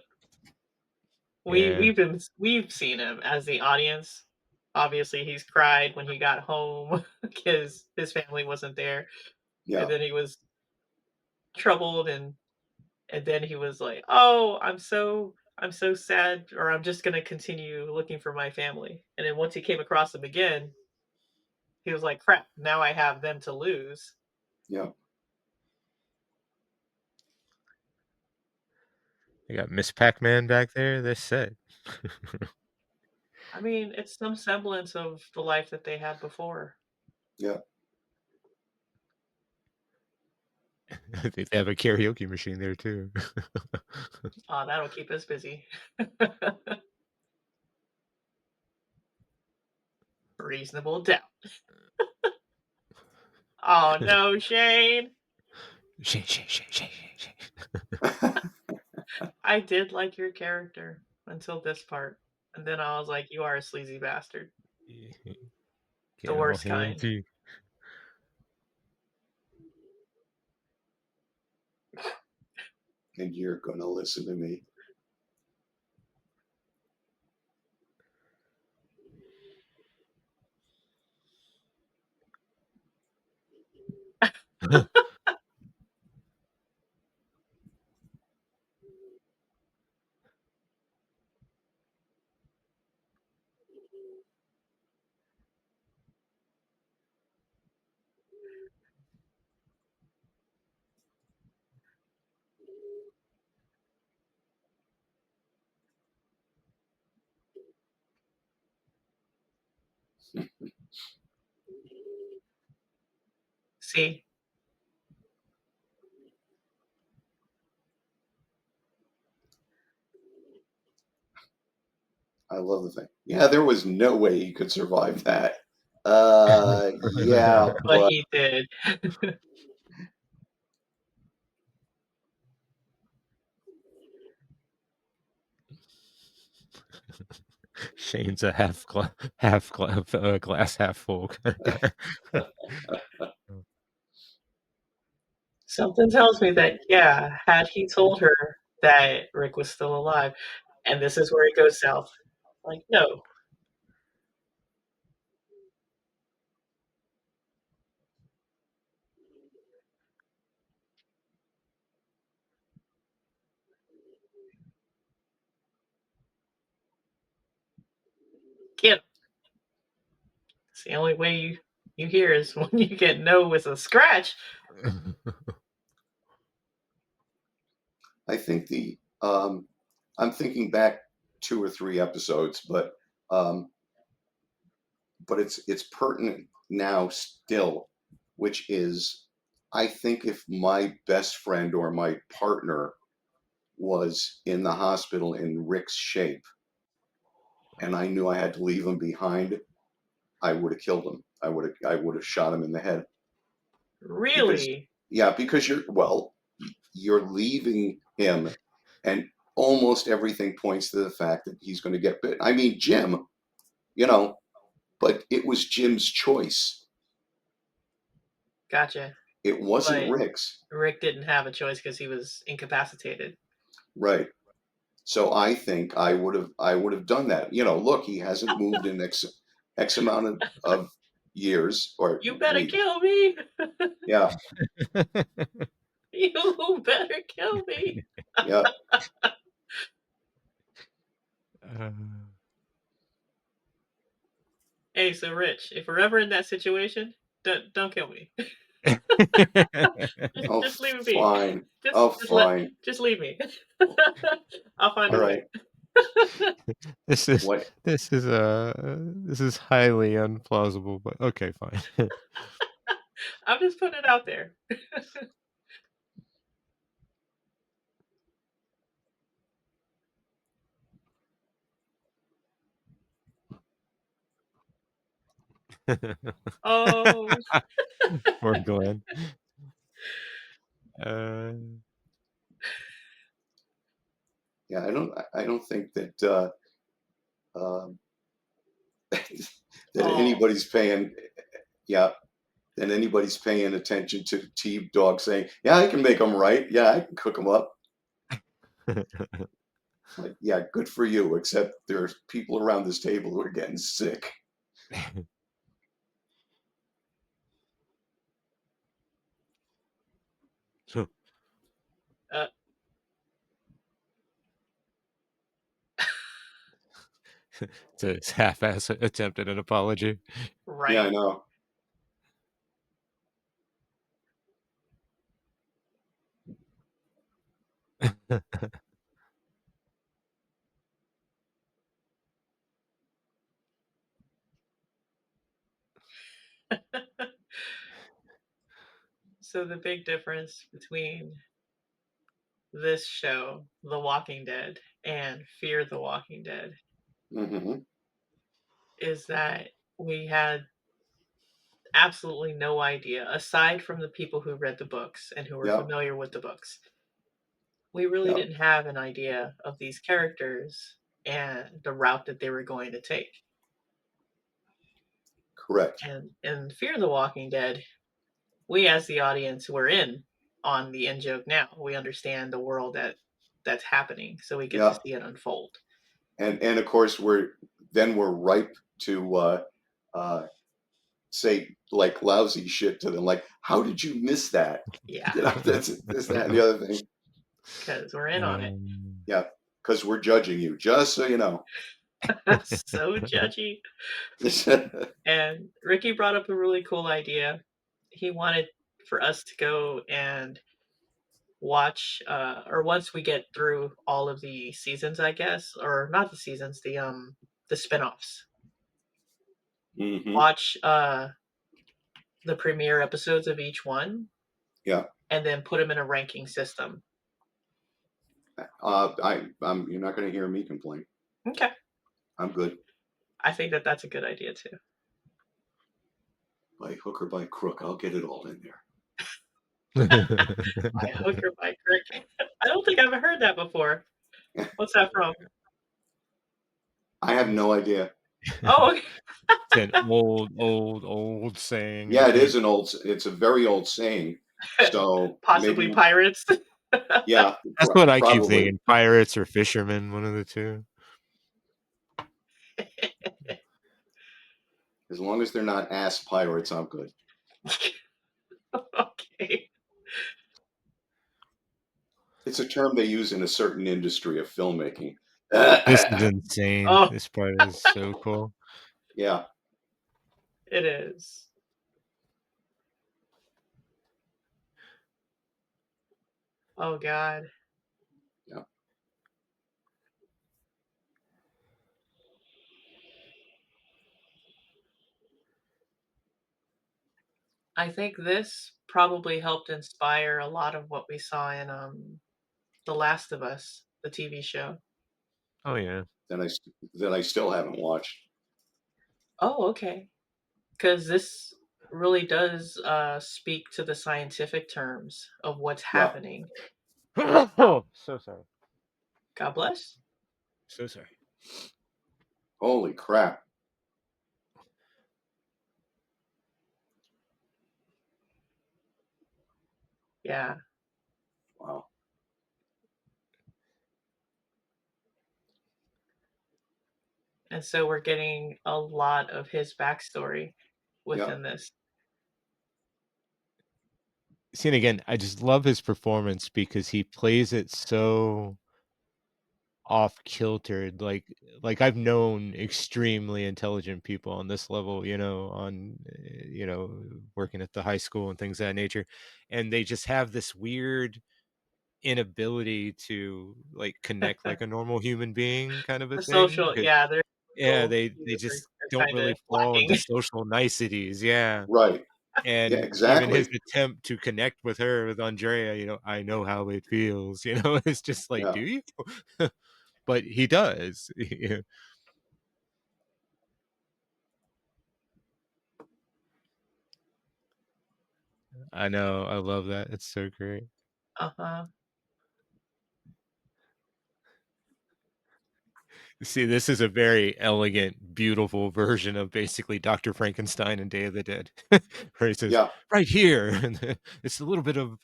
Yeah. We've seen him as the audience. Obviously, he's cried when he got home because his family wasn't there, Yeah. and then he was troubled, and then he was like, "Oh, I'm so sad," or "I'm just gonna continue looking for my family." And then once he came across them again, he was like, "Crap! Now I have them to lose." Yeah. They got Miss Pac-Man back there. They're set. I mean, it's some semblance of the life that they had before. Yeah. They have a karaoke machine there too. Oh, that'll keep us busy. Reasonable doubt. Oh no, Shane. I did like your character until this part. And then I was like, you are a sleazy bastard. The All worst kind. handsy. And you're gonna listen to me. See? I love the thing. Yeah, there was no way he could survive that. Yeah, But but he did. Shane's a glass half full. Something tells me that, yeah, had he told her that Rick was still alive, and this is where it goes south. Like, no. Get him. It's the only way you hear is when you get no with a scratch. I think I'm thinking back 2 or 3 episodes, um, but it's pertinent now still, which is I think if my best friend or my partner was in the hospital in Rick's shape and I knew I had to leave him behind, I would have killed him. I would have shot him in the head because Really? yeah, because you're leaving him and almost everything points to the fact that he's going to get bit. I mean, Jim, you know, but it was Jim's choice. Gotcha. It wasn't But Rick's. Rick didn't have a choice because he was incapacitated. Right. So I think I would have done that. Look, he hasn't moved in X amount of years or You better weeks. kill me. Yeah. You better kill me. Yeah. Hey, so Rich, if we're ever in that situation, don't kill me. Oh, Just leave it be. fine. Just Oh, just let fine. just leave me. I'll find All a way. right. this is What? this is this is highly unplausible, but okay, fine. I'm just putting it out there. Oh, Poor Glenn. Yeah, I don't think that um, that Oh, anybody's paying. Yeah, that anybody's paying attention to T Dog saying, "Yeah, I can make them right. Yeah, I can cook them up." Like, yeah, good for you. Except there's people around this table who are getting sick. uh, It's a half-ass attempt at an apology. Yeah, I right. know. So the big difference between this show, The Walking Dead, and Fear the Walking Dead Hmm. is that we had absolutely no idea, aside from the people who read the books and who were Yep, familiar with the books. We really yep, didn't have an idea of these characters and the route that they were going to take. correct. And in Fear the Walking Dead, we as the audience were in on the in joke now. We understand the world that's happening, so we get to Yeah, see it unfold. and of course we're ripe to uh, say like lousy shit to them. Like, how did you miss that? Yeah, You know, that's this, that, and the other thing. because we're in on it. Um, Yeah, because we're judging you, just so you know. So judgy. And Ricky brought up a really cool idea. He wanted for us to go and watch, or once we get through all of the seasons, I guess, or not the seasons, the spin-offs. Hmm. Watch the premiere episodes of each one Yeah, and then put them in a ranking system. I'm. You're not going to hear me complain. Okay. I'm good. I think that that's a good idea too. By hook or by crook, I'll get it all in there. By hook or by crook. I don't think I've ever heard that before. What's that from? I have no idea. Oh, okay. It's an old saying, I Yeah, it is think. an old. It's a very old saying. So Possibly maybe, pirates. yeah, That's what I keep probably. thinking. Pirates or fishermen, one of the two. As long as they're not ass pirates, I'm good. Okay. It's a term they use in a certain industry of filmmaking. This is insane. Oh, This part is so cool. Yeah, it is. Oh God. yeah, I think this probably helped inspire a lot of what we saw in The Last of Us, the TV show. Oh yeah. that that I still haven't watched. Oh, okay. Because this really does speak to the scientific terms of what's Yeah, happening. Oh, so sorry. God bless. So sorry. holy crap. Yeah. Wow. And so we're getting a lot of his backstory Yeah, within this. See, and again, I just love his performance because he plays it so off kiltered. Like I've known extremely intelligent people on this level, on working at the high school and things of that nature, and they just have this weird inability to like connect like a normal human being kind of a The thing. social, yeah, their Yeah, social they cues just are don't kind of really fall into lacking. social niceties. Yeah. right. Yeah, And even his exactly. attempt to connect with her, with Andrea, I know how it feels, it's just like, Yeah. do you? But he does. I know. I love that. It's so great. Uh-huh. See, this is a very elegant, beautiful version of basically Dr. Frankenstein and Day of the Dead, where he says, Yeah, "Right here," and it's a little bit of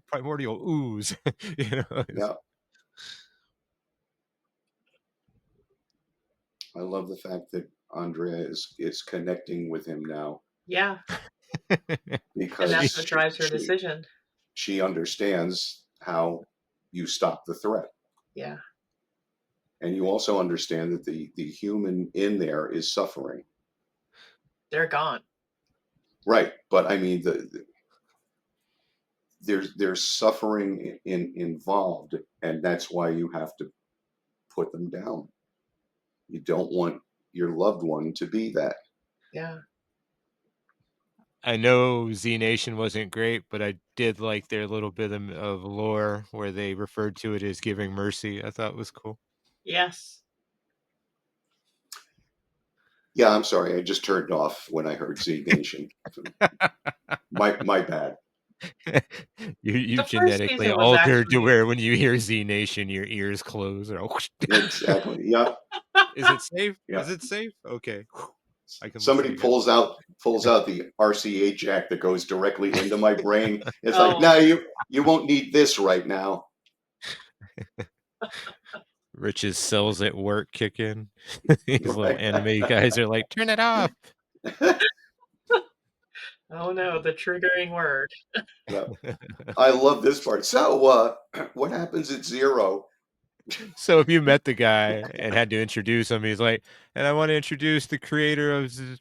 primordial ooze. You know, yeah. I love the fact that Andrea is connecting with him now Yeah. And because that's She's what drives her decision. she understands how you stop the threat. Yeah. And you also understand that the human in there is suffering. They're gone. Right. But I mean there's suffering involved, and that's why you have to put them down. You don't want your loved one to be that. Yeah. I know Z Nation wasn't great, but I did like their little bit of lore where they referred to it as giving mercy. I thought was cool. Yes. Yeah, I'm sorry. I just turned off when I heard Z Nation. My bad. You The first genetically season was altered to actually where when you hear Z Nation, your ears close. Or Exactly. Yeah. is it safe? Yeah. Is it safe? Okay, I can listen Somebody again. pulls out the RCA jack that goes directly into my brain. It's like, Oh, no, you won't need this right now. Rich's cells at work kick in. These little Right. anime guys are like, turn it off. oh no, the triggering word. Yeah. I love this part. So, what happens at 0? So if you met the guy and had to introduce him, he's like, and I want to introduce the creator of Yeah.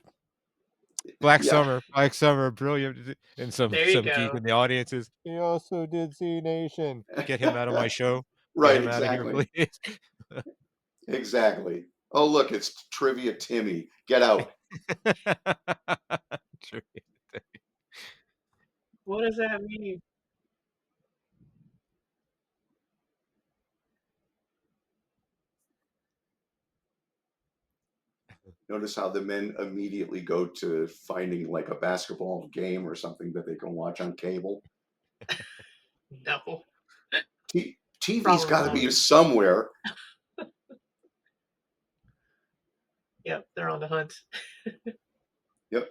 Black Summer, brilliant. And some There you geek go. in the audience is, he also did Z Nation. Get him out of my show. Get Right. him out of here, Exactly. please. Exactly. Oh, look, it's Trivia Timmy. Get out. True. What does that mean? Notice how the men immediately go to finding like a basketball game or something that they can watch on cable. No, TV's probably got to not. be somewhere. Yep, they're on the hunt. Yep.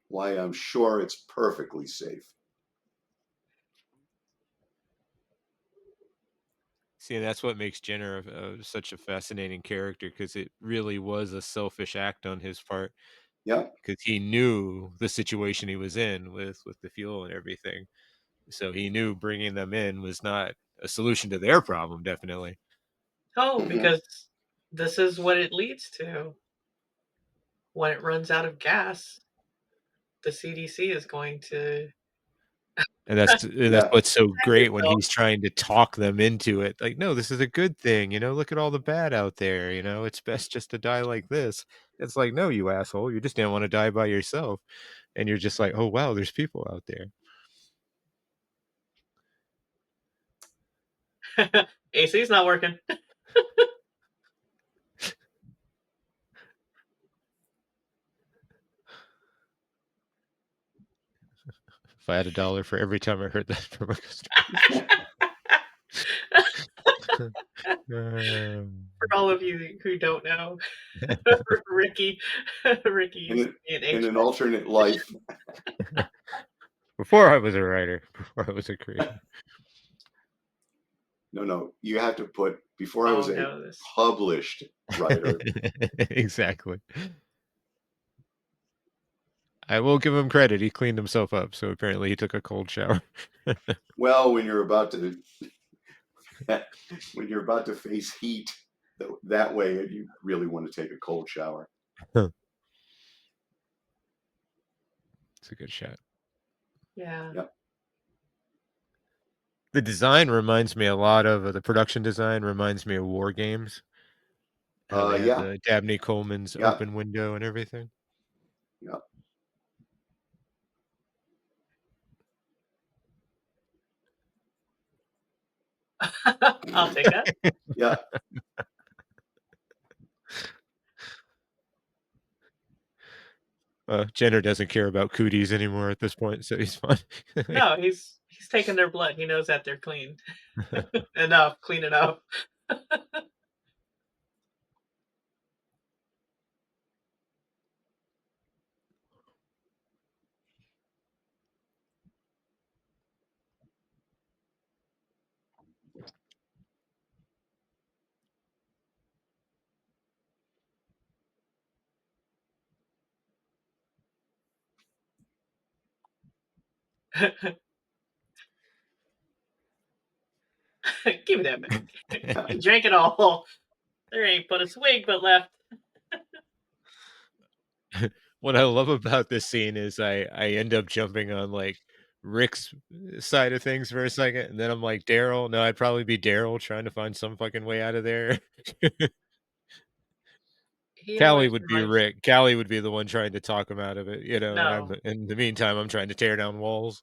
Why, I'm sure it's perfectly safe. See, and that's what makes Jenner such a fascinating character because it really was a selfish act on his part Yep. because he knew the situation he was in with the fuel and everything. So he knew bringing them in was not a solution to their problem, definitely. Oh, Hmm. because this is what it leads to. When it runs out of gas, the CDC is going to And that's Yeah. what's so protect great when itself. he's trying to talk them into it. Like, no, this is a good thing. Look at all the bad out there. It's best just to die like this. It's like, no, you asshole. You just didn't want to die by yourself. And you're just like, oh, wow, there's people out there. AC's not working. If I had $1 for every time I heard that from a customer. For all of you who don't know, Ricky used to in, be an in an HVAC. alternate life. Before I was a writer, before I was a creator. No. You have to put, before I Oh was a no, this. published writer. Exactly. I will give him credit. He cleaned himself up, so apparently he took a cold shower. Well, when you're about to face heat that way, you really want to take a cold shower. It's a good shot. Yeah. Yep. The design reminds me a lot of the production design reminds me of War Games. How they have Yeah. the Dabney Coleman's Yeah. open window and everything. Yeah. I'll take that. Yeah. Jenner doesn't care about cooties anymore at this point, so he's fine. No, he's taking their blood. He knows that they're clean. Enough, clean enough. Give me that back. He drank it all. There ain't but a swig but left. What I love about this scene is I end up jumping on like Rick's side of things for a second, and then I'm like, Daryl. No, I'd probably be Daryl trying to find some fucking way out of there. He Callie always would be reminds Rick. Callie would be the one trying to talk him out of it, and I'm no. in the meantime I'm trying to tear down walls.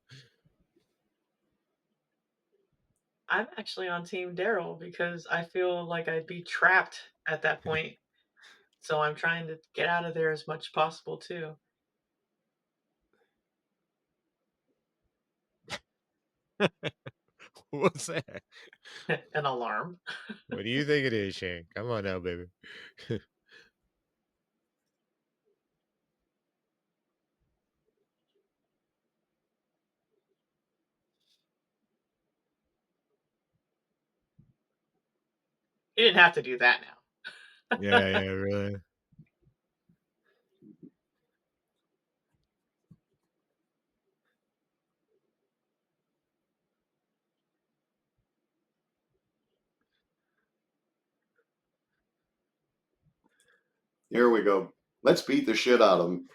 I'm actually on team Daryl because I feel like I'd be trapped at that point. So I'm trying to get out of there as much as possible too. What's that? An alarm. What do you think it is, Shane? Come on now, baby. He didn't have to do that now. Yeah, really. Here we go. Let's beat the shit out of him.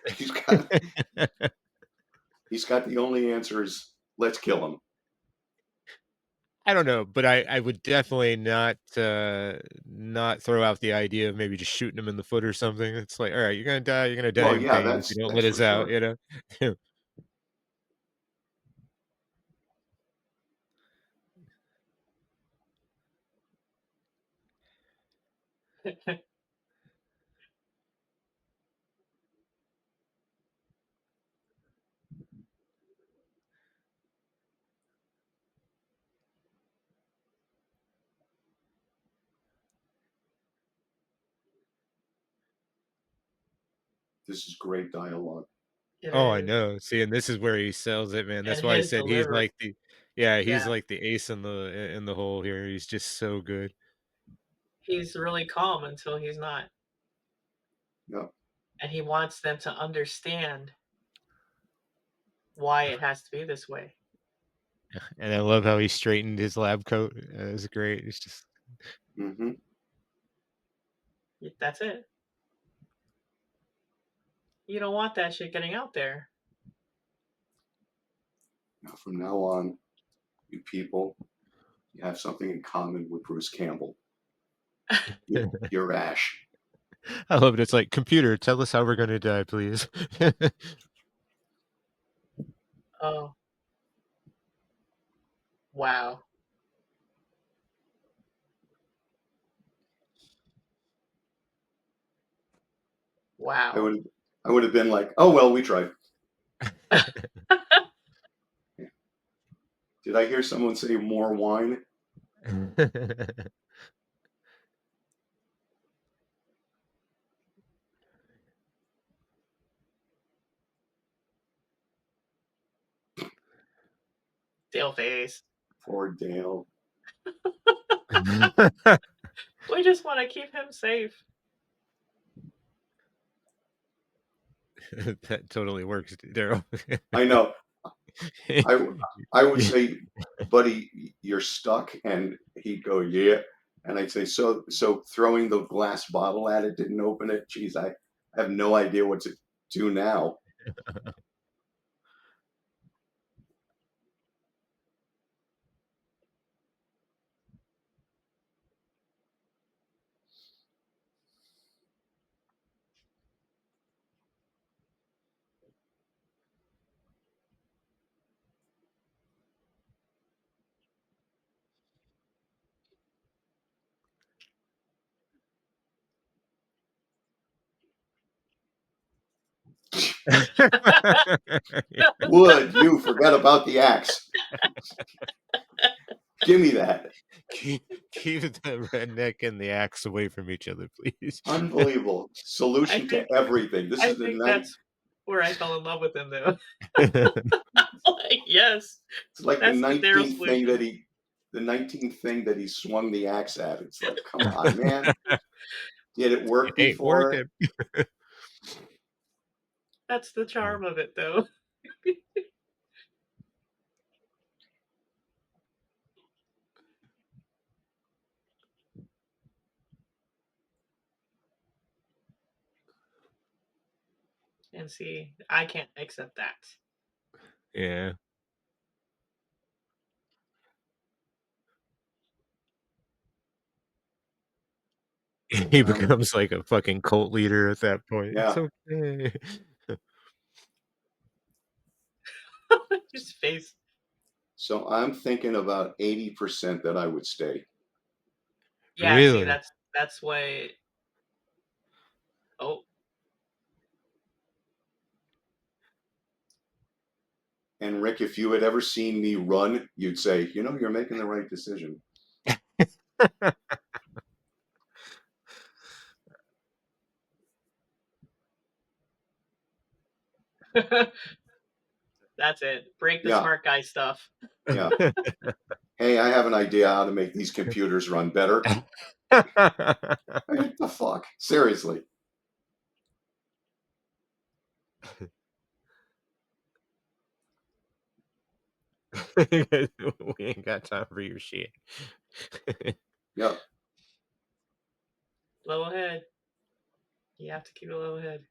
He's got the only answers. Let's kill him. I don't know, but I would definitely not throw out the idea of maybe just shooting him in the foot or something. It's like, all right, you're gonna die. You're gonna die Well, in yeah, pain if you that's don't let that's for us out. sure. This is great dialogue. It Oh, I is. know. See, and this is where he sells it, man. And That's why I his said he's delivery. like he's Yeah. like the ace in the hole here. He's just so good. He's really calm until he's not. Yep. And he wants them to understand why it has to be this way. And I love how he straightened his lab coat. It was great. It's just Mm-hmm. That's it. You don't want that shit getting out there. Now, from now on, you people, you have something in common with Bruce Campbell. You're Ash. I love it. It's like, computer, tell us how we're gonna die, please. Oh, wow. I Wow. would I would have been like, oh well, we tried. Did I hear someone say more wine? Dale face. Poor Dale. We just want to keep him safe. That totally works, Daryl. I know. I would say, buddy, you're stuck, and he'd go, yeah. And I'd say, so throwing the glass bottle at it didn't open it. Geez, I have no idea what to do now. Wood, you forgot about the axe. Give me that. keep the redneck and the axe away from each other, please. Unbelievable. Solution to everything. This I is the think night. that's where I fell in love with him, though. Like, yes, It's like the that's the Daryl 19th thing solution. the 19th thing that he swung the axe at. It's like, come on, man. Did it work Ain't before? working. That's the charm of it, though. And see, I can't accept that. Yeah. He becomes like a fucking cult leader at that point. Yeah. It's okay. His face. So I'm thinking about 80% that I would stay. Yeah, see, Really? that's why. Oh, And Rick, if you had ever seen me run, you'd say, you know, you're making the right decision. that's it. Break the Yeah. smart guy stuff. Yeah. Hey, I have an idea how to make these computers run better. What the fuck? Seriously. We ain't got time for your shit. Yep. Level head. You have to keep a level head.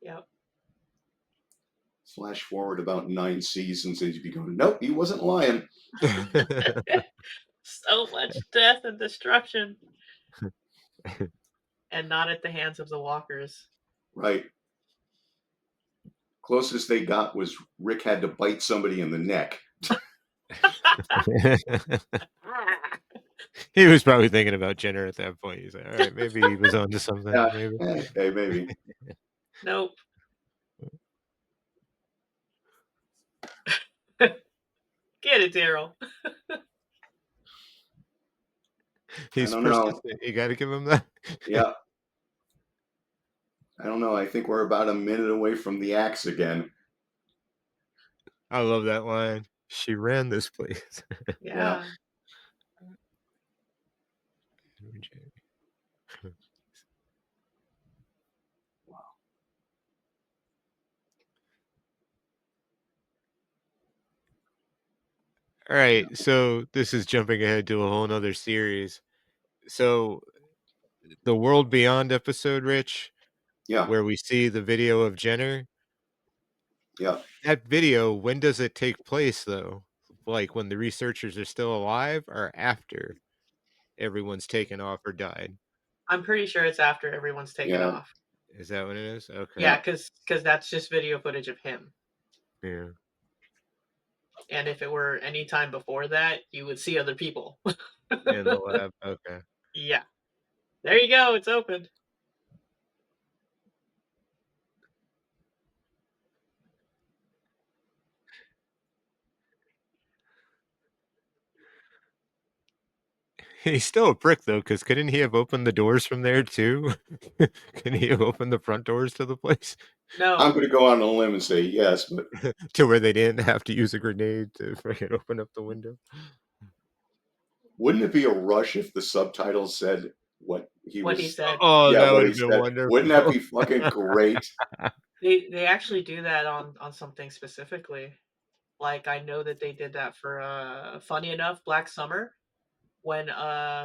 Yep. Flash forward about 9 seasons and you'd be going, nope, he wasn't lying. So much death and destruction. And not at the hands of the walkers. Right. Closest they got was Rick had to bite somebody in the neck. He was probably thinking about Jenner at that point. He's like, all right, maybe he was onto something. Yeah. Maybe. Okay, maybe. Nope. Get it, Daryl. He's I don't know. persistent. You got to give him that. Yeah. I don't know. I think we're about a minute away from the axe again. I love that line. She ran this place. Yeah. All right, so this is jumping ahead to a whole nother series. So the World Beyond episode, Rich, Yeah. where we see the video of Jenner. Yeah. That video, when does it take place though? Like when the researchers are still alive or after everyone's taken off or died? I'm pretty sure it's after everyone's taken Yeah. off. Is that what it is? Okay. Yeah, because that's just video footage of him. Yeah. And if it were any time before that, you would see other people. In the lab. Okay. Yeah. There you go. It's open. He's still a prick though, because couldn't he have opened the doors from there too? Couldn't he have opened the front doors to the place? No. I'm going to go on a limb and say yes, but To where they didn't have to use a grenade to freaking open up the window. wouldn't it be a rush if the subtitles said what he said. Oh, yeah, that what would he have been said? wonderful. Wouldn't that be fucking great? They actually do that on something specifically. Like I know that they did that for funny enough, Black Summer, when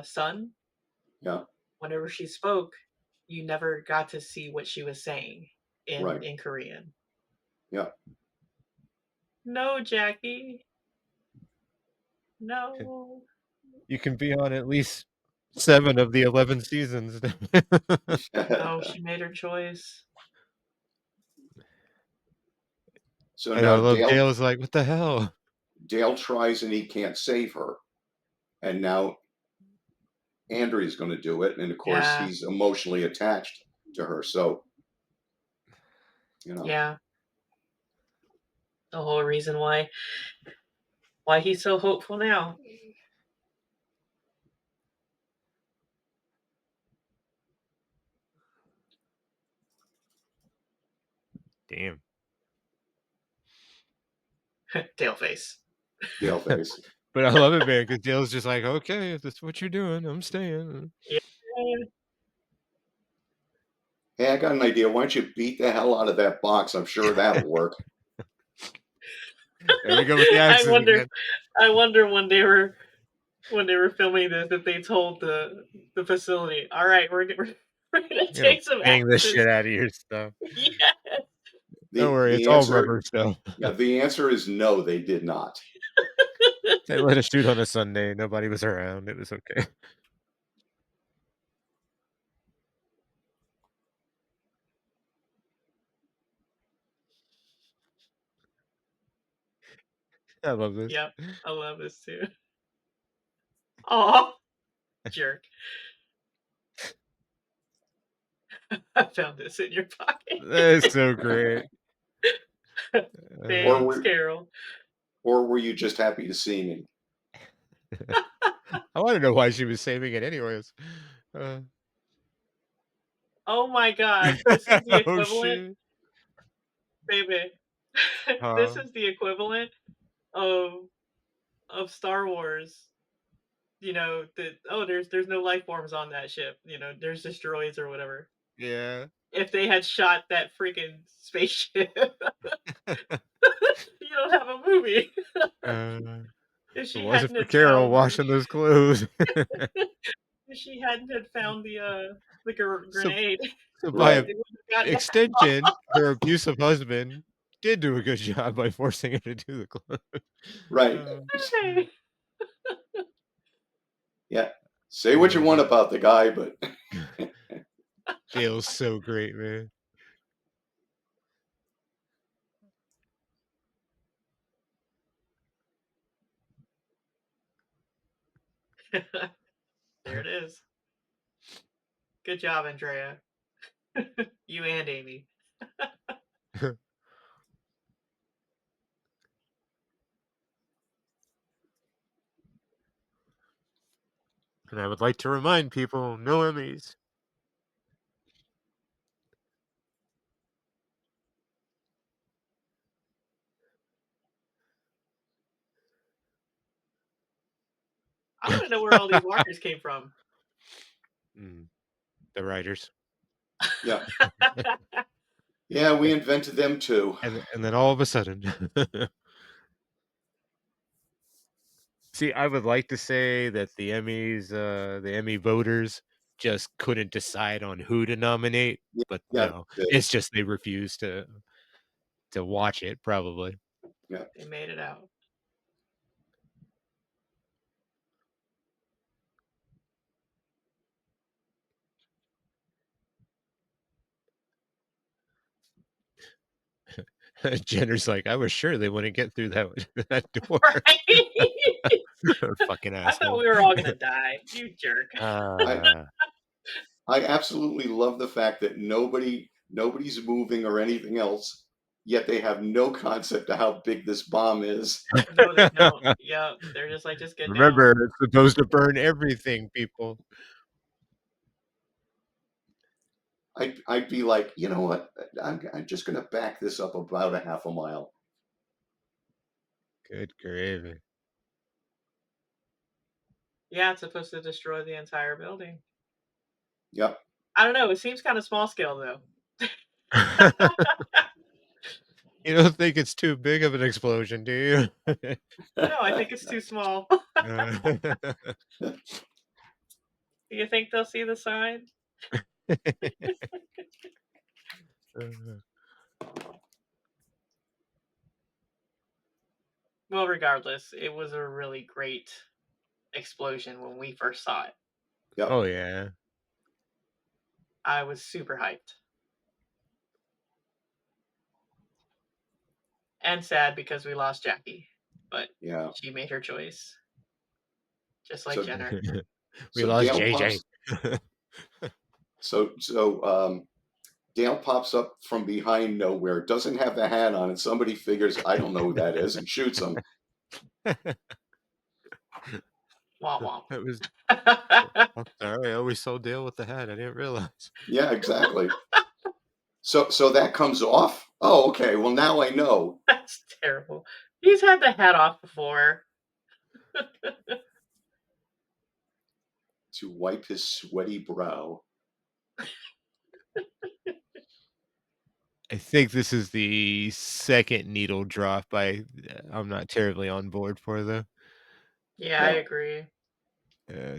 Sun, Yeah. whenever she spoke, you never got to see what she was saying Right. in Korean. Yeah. No, Jackie. No. You can be on at least 7 of the 11 seasons. Oh, she made her choice. So I know, I now love Cale is like, what the hell? Dale tries and he can't save her. And now Andrea's going to do it. And of course, Yeah. he's emotionally attached to her. So, you know. Yeah. The whole reason why he's so hopeful now. Damn. Dale face. Dale face. But I love it, man, because Dale's just like, okay, if that's what you're doing, I'm staying. Yeah. Hey, I got an idea. Why don't you beat the hell out of that box? I'm sure that'll work. There we go with the accent again. I wonder when they were filming this if they told the facility, all right, we're gonna take some bang the axes. shit out of your stuff. Yeah. Don't worry, it's all rubber stuff. Yeah, the answer is no, they did not. They let us shoot on a Sunday. Nobody was around. It was okay. I love this. Yep, I love this too. Oh, jerk. I found this in your pocket. That's so great. Thanks, Carol. Or were you just happy to see me? I want to know why she was saving it anyways. Oh my god, this is the equivalent. Oh, baby. This is the equivalent of Star Wars. You know, there's no life forms on that ship. You know, there's just droids or whatever. Yeah. If they had shot that freaking spaceship, you don't have a movie. If she it wasn't hadn't for had Carol found, washing those clothes. if she hadn't had found the grenade, So Right. by extension, her abusive husband did do a good job by forcing her to do the clothes. Right. Yeah. Say what you want about the guy, but Dale's so great, man. there it is. Good job, Andrea. You and Amy. And I would like to remind people, no Emmys. I want to know where all these markers came from. The writers. Yeah. Yeah, we invented them too. And then all of a sudden. See, I would like to say that the Emmys, the Emmy voters just couldn't decide on who to nominate, but no, it's just they refused to watch it, probably. Yeah. They made it out. Jenner's like, I was sure they wouldn't get through that door. Right? Fucking asshole. I thought we were all gonna die. You jerk. I absolutely love the fact that nobody's moving or anything else, yet they have no concept of how big this bomb is. No, they don't. Yeah, they're just like, just get Remember, down. it's supposed to burn everything, people. I'd be like, you know what? I'm just going to back this up about a half a mile. Good gravy. Yeah, it's supposed to destroy the entire building. Yep. I don't know. It seems kind of small scale, though. You don't think it's too big of an explosion, do you? No, I think it's too small. Do you think they'll see the sign? Well, regardless, it was a really great explosion when we first saw it. Yep. Oh yeah. I was super hyped. And sad because we lost Jackie, but Yeah. she made her choice, just like So Jenner. We so lost Dale JJ. pops. So Dale pops up from behind nowhere, doesn't have the hat on, and somebody figures, I don't know who that is, and shoots him. Womp That was. womp. I'm sorry. I always saw Dale with the hat. I didn't realize. Yeah, exactly. So that comes off. Oh, okay. Well, now I know. That's terrible. He's had the hat off before. To wipe his sweaty brow. I think this is the second needle drop I'm not terribly on board for though. Yeah, I Yeah. agree. Uh,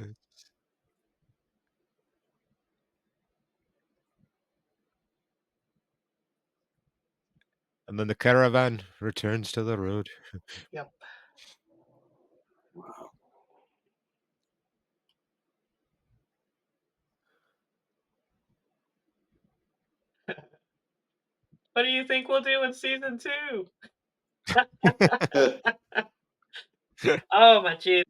and then the caravan returns to the road. Yep. Wow. What do you think we'll do in season 2? Oh my jeez.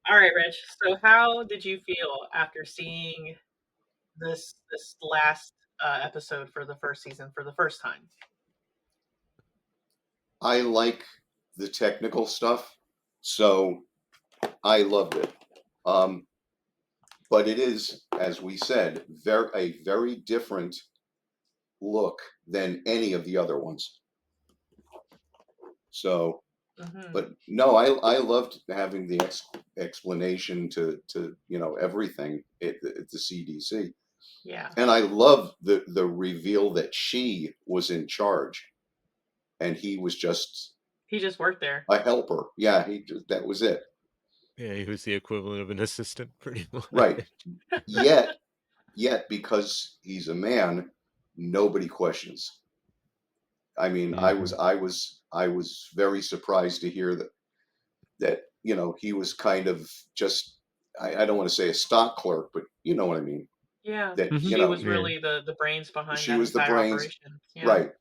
All right, Rich. So how did you feel after seeing this last episode for the first season for the first time? I like the technical stuff, so I loved it. But it is, as we said, a very different look than any of the other ones. So, Hmm. but no, I loved having the explanation to everything at the CDC, Yeah. and I love the reveal that she was in charge and he was just He just worked there. a helper. Yeah, that was it. Yeah, he was the equivalent of an assistant, pretty much. Right. Yet because he's a man, nobody questions. I mean, Mhm. I was very surprised to hear that he was kind of just, I don't want to say a stock clerk, but you know what I mean. Yeah. That Mhm. She was Yeah. really the brains behind she that was the entire brains, operation. Yeah. right?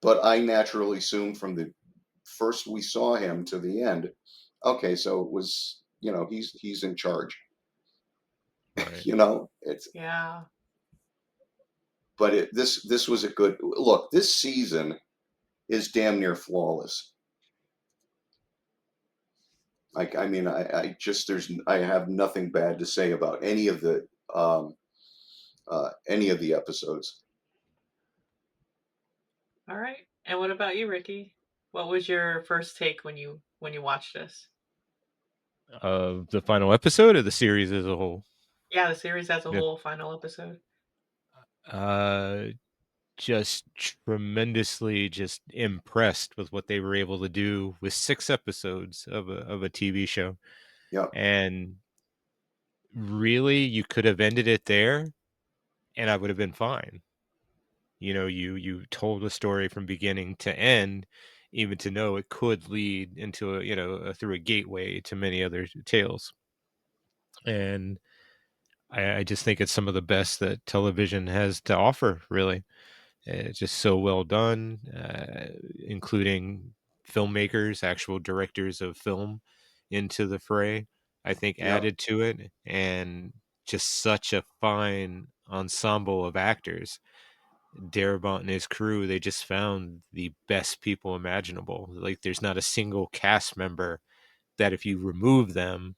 But I naturally assumed from the first we saw him to the end, okay, so it was he's in charge. Right. It's Yeah. but this was a good look. This season is damn near flawless. Like, I mean, I just I have nothing bad to say about any of the episodes. All right. And what about you, Ricky? What was your first take when you watched this? Of the final episode of the series as a whole. Yeah, the series as a Yeah. whole, final episode. Uh, just tremendously just impressed with what they were able to do with 6 episodes of a TV show. Yep, And really, you could have ended it there, and I would have been fine. You told a story from beginning to end, even to know it could lead into through a gateway to many other tales. And I just think it's some of the best that television has to offer, really. It's just so well done, including filmmakers, actual directors of film into the fray, I think yep, added to it, and just such a fine ensemble of actors. Darabont and his crew, they just found the best people imaginable. Like, there's not a single cast member that if you remove them,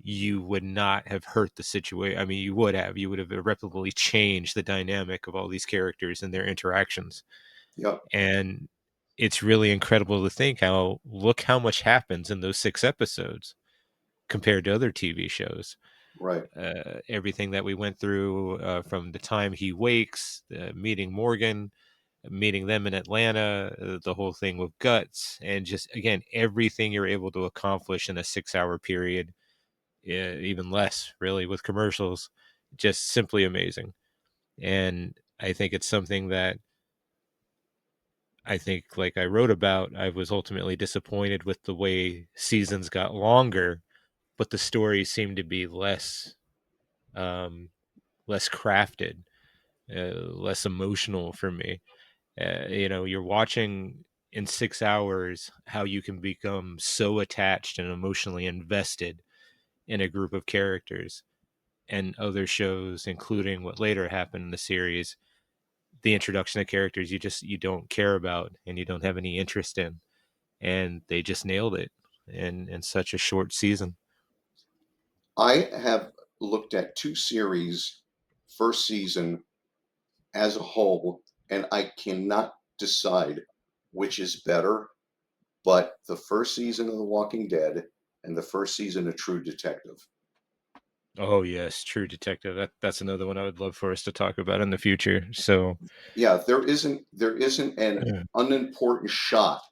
you would not have hurt the situation. I mean, you would have irreparably changed the dynamic of all these characters and their interactions. yep, And it's really incredible to think look how much happens in those 6 episodes compared to other TV shows. right, Everything that we went through from the time he wakes, meeting Morgan, meeting them in Atlanta, the whole thing with Guts, and just again, everything you're able to accomplish in a 6-hour period, even less really with commercials, just simply amazing. And I think it's something that I think, like I wrote about, I was ultimately disappointed with the way seasons got longer, but the stories seemed to be um, less crafted, less emotional for me. You're watching in 6 hours how you can become so attached and emotionally invested in a group of characters. And other shows, including what later happened in the series, the introduction of characters you don't care about and you don't have any interest in, and they just nailed it in such a short season. I have looked at two series, first season as a whole, and I cannot decide which is better, but the first season of The Walking Dead and the first season of True Detective. Oh yes, True Detective. That's another one I would love for us to talk about in the future. So Yeah, there isn't an unimportant shot,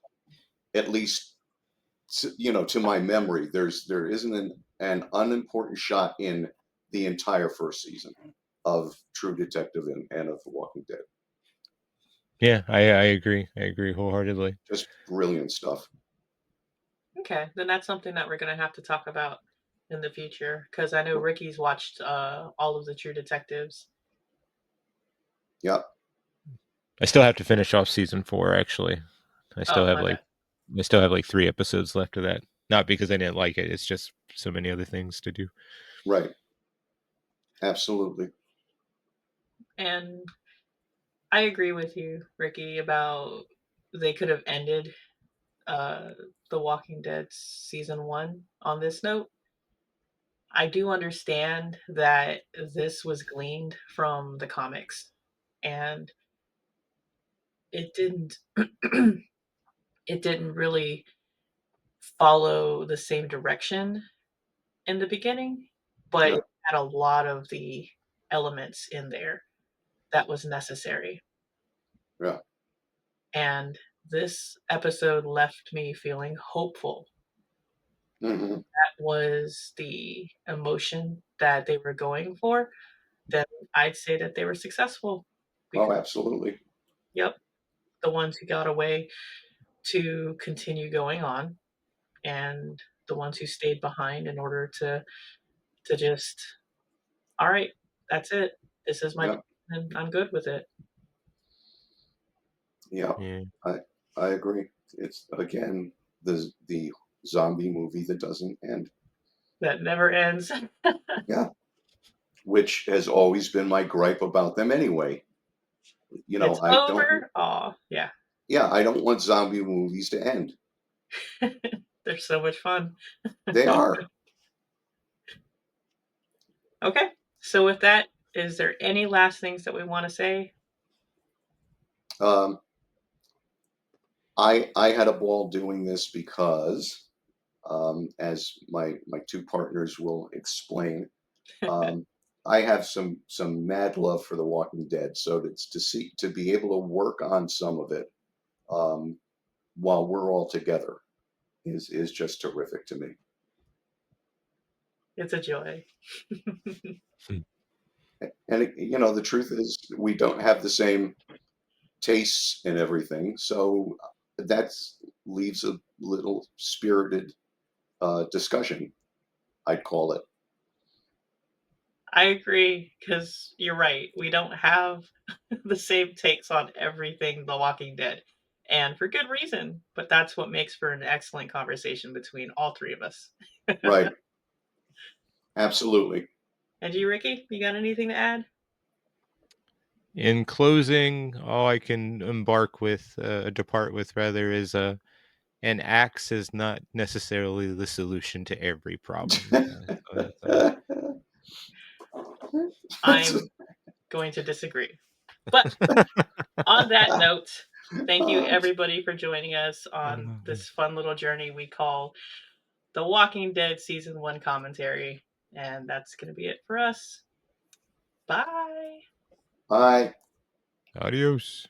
at least to my memory. There isn't an unimportant shot in the entire first season of True Detective and of The Walking Dead. yeah, I agree. I agree wholeheartedly. Just brilliant stuff. Okay, then that's something that we're gonna have to talk about in the future because I know Ricky's watched all of the True Detectives. Yep. I still have to finish off season 4. Actually, I still Oh, have my like bad. I still have like 3 episodes left of that. Not because I didn't like it. It's just so many other things to do. Right. Absolutely. And I agree with you, Ricky, about they could have ended uh, The Walking Dead season one on this note. I do understand that this was gleaned from the comics, and it didn't it didn't really follow the same direction in the beginning, but Yeah. it had a lot of the elements in there that was necessary. Yeah. And this episode left me feeling hopeful. Hmm. That was the emotion that they were going for. Then I'd say that they were successful Oh, because, absolutely. yep, the ones who got away to continue going on and the ones who stayed behind in order to just, all right, that's it. This is my Yeah. plan, and I'm good with it. Yeah. Yeah. I I agree. It's again the zombie movie that doesn't end. That never ends. Yeah. Which has always been my gripe about them anyway. It's I don't. over. Oh, yeah. Yeah, I don't want zombie movies to end. They're so much fun. They are. Okay. So with that, is there any last things that we want to say? Um, I had a ball doing this because, as my two partners will explain, um, I have some mad love for The Walking Dead. So to be able to work on some of it, um, while we're all together is just terrific to me. It's a joy. And the truth is, we don't have the same tastes and everything, so that leaves a little spirited discussion, I'd call it. I agree because you're right. We don't have the same takes on everything The Walking Dead, and for good reason. But that's what makes for an excellent conversation between all three of us. Right. Absolutely. And you, Ricky, you got anything to add? In closing, all I can depart with rather, is an axe is not necessarily the solution to every problem. So I'm going to disagree. But on that note, thank you everybody for joining us on this fun little journey we call The Walking Dead Season 1 commentary. And that's going to be it for us. Bye. Bye. Adios.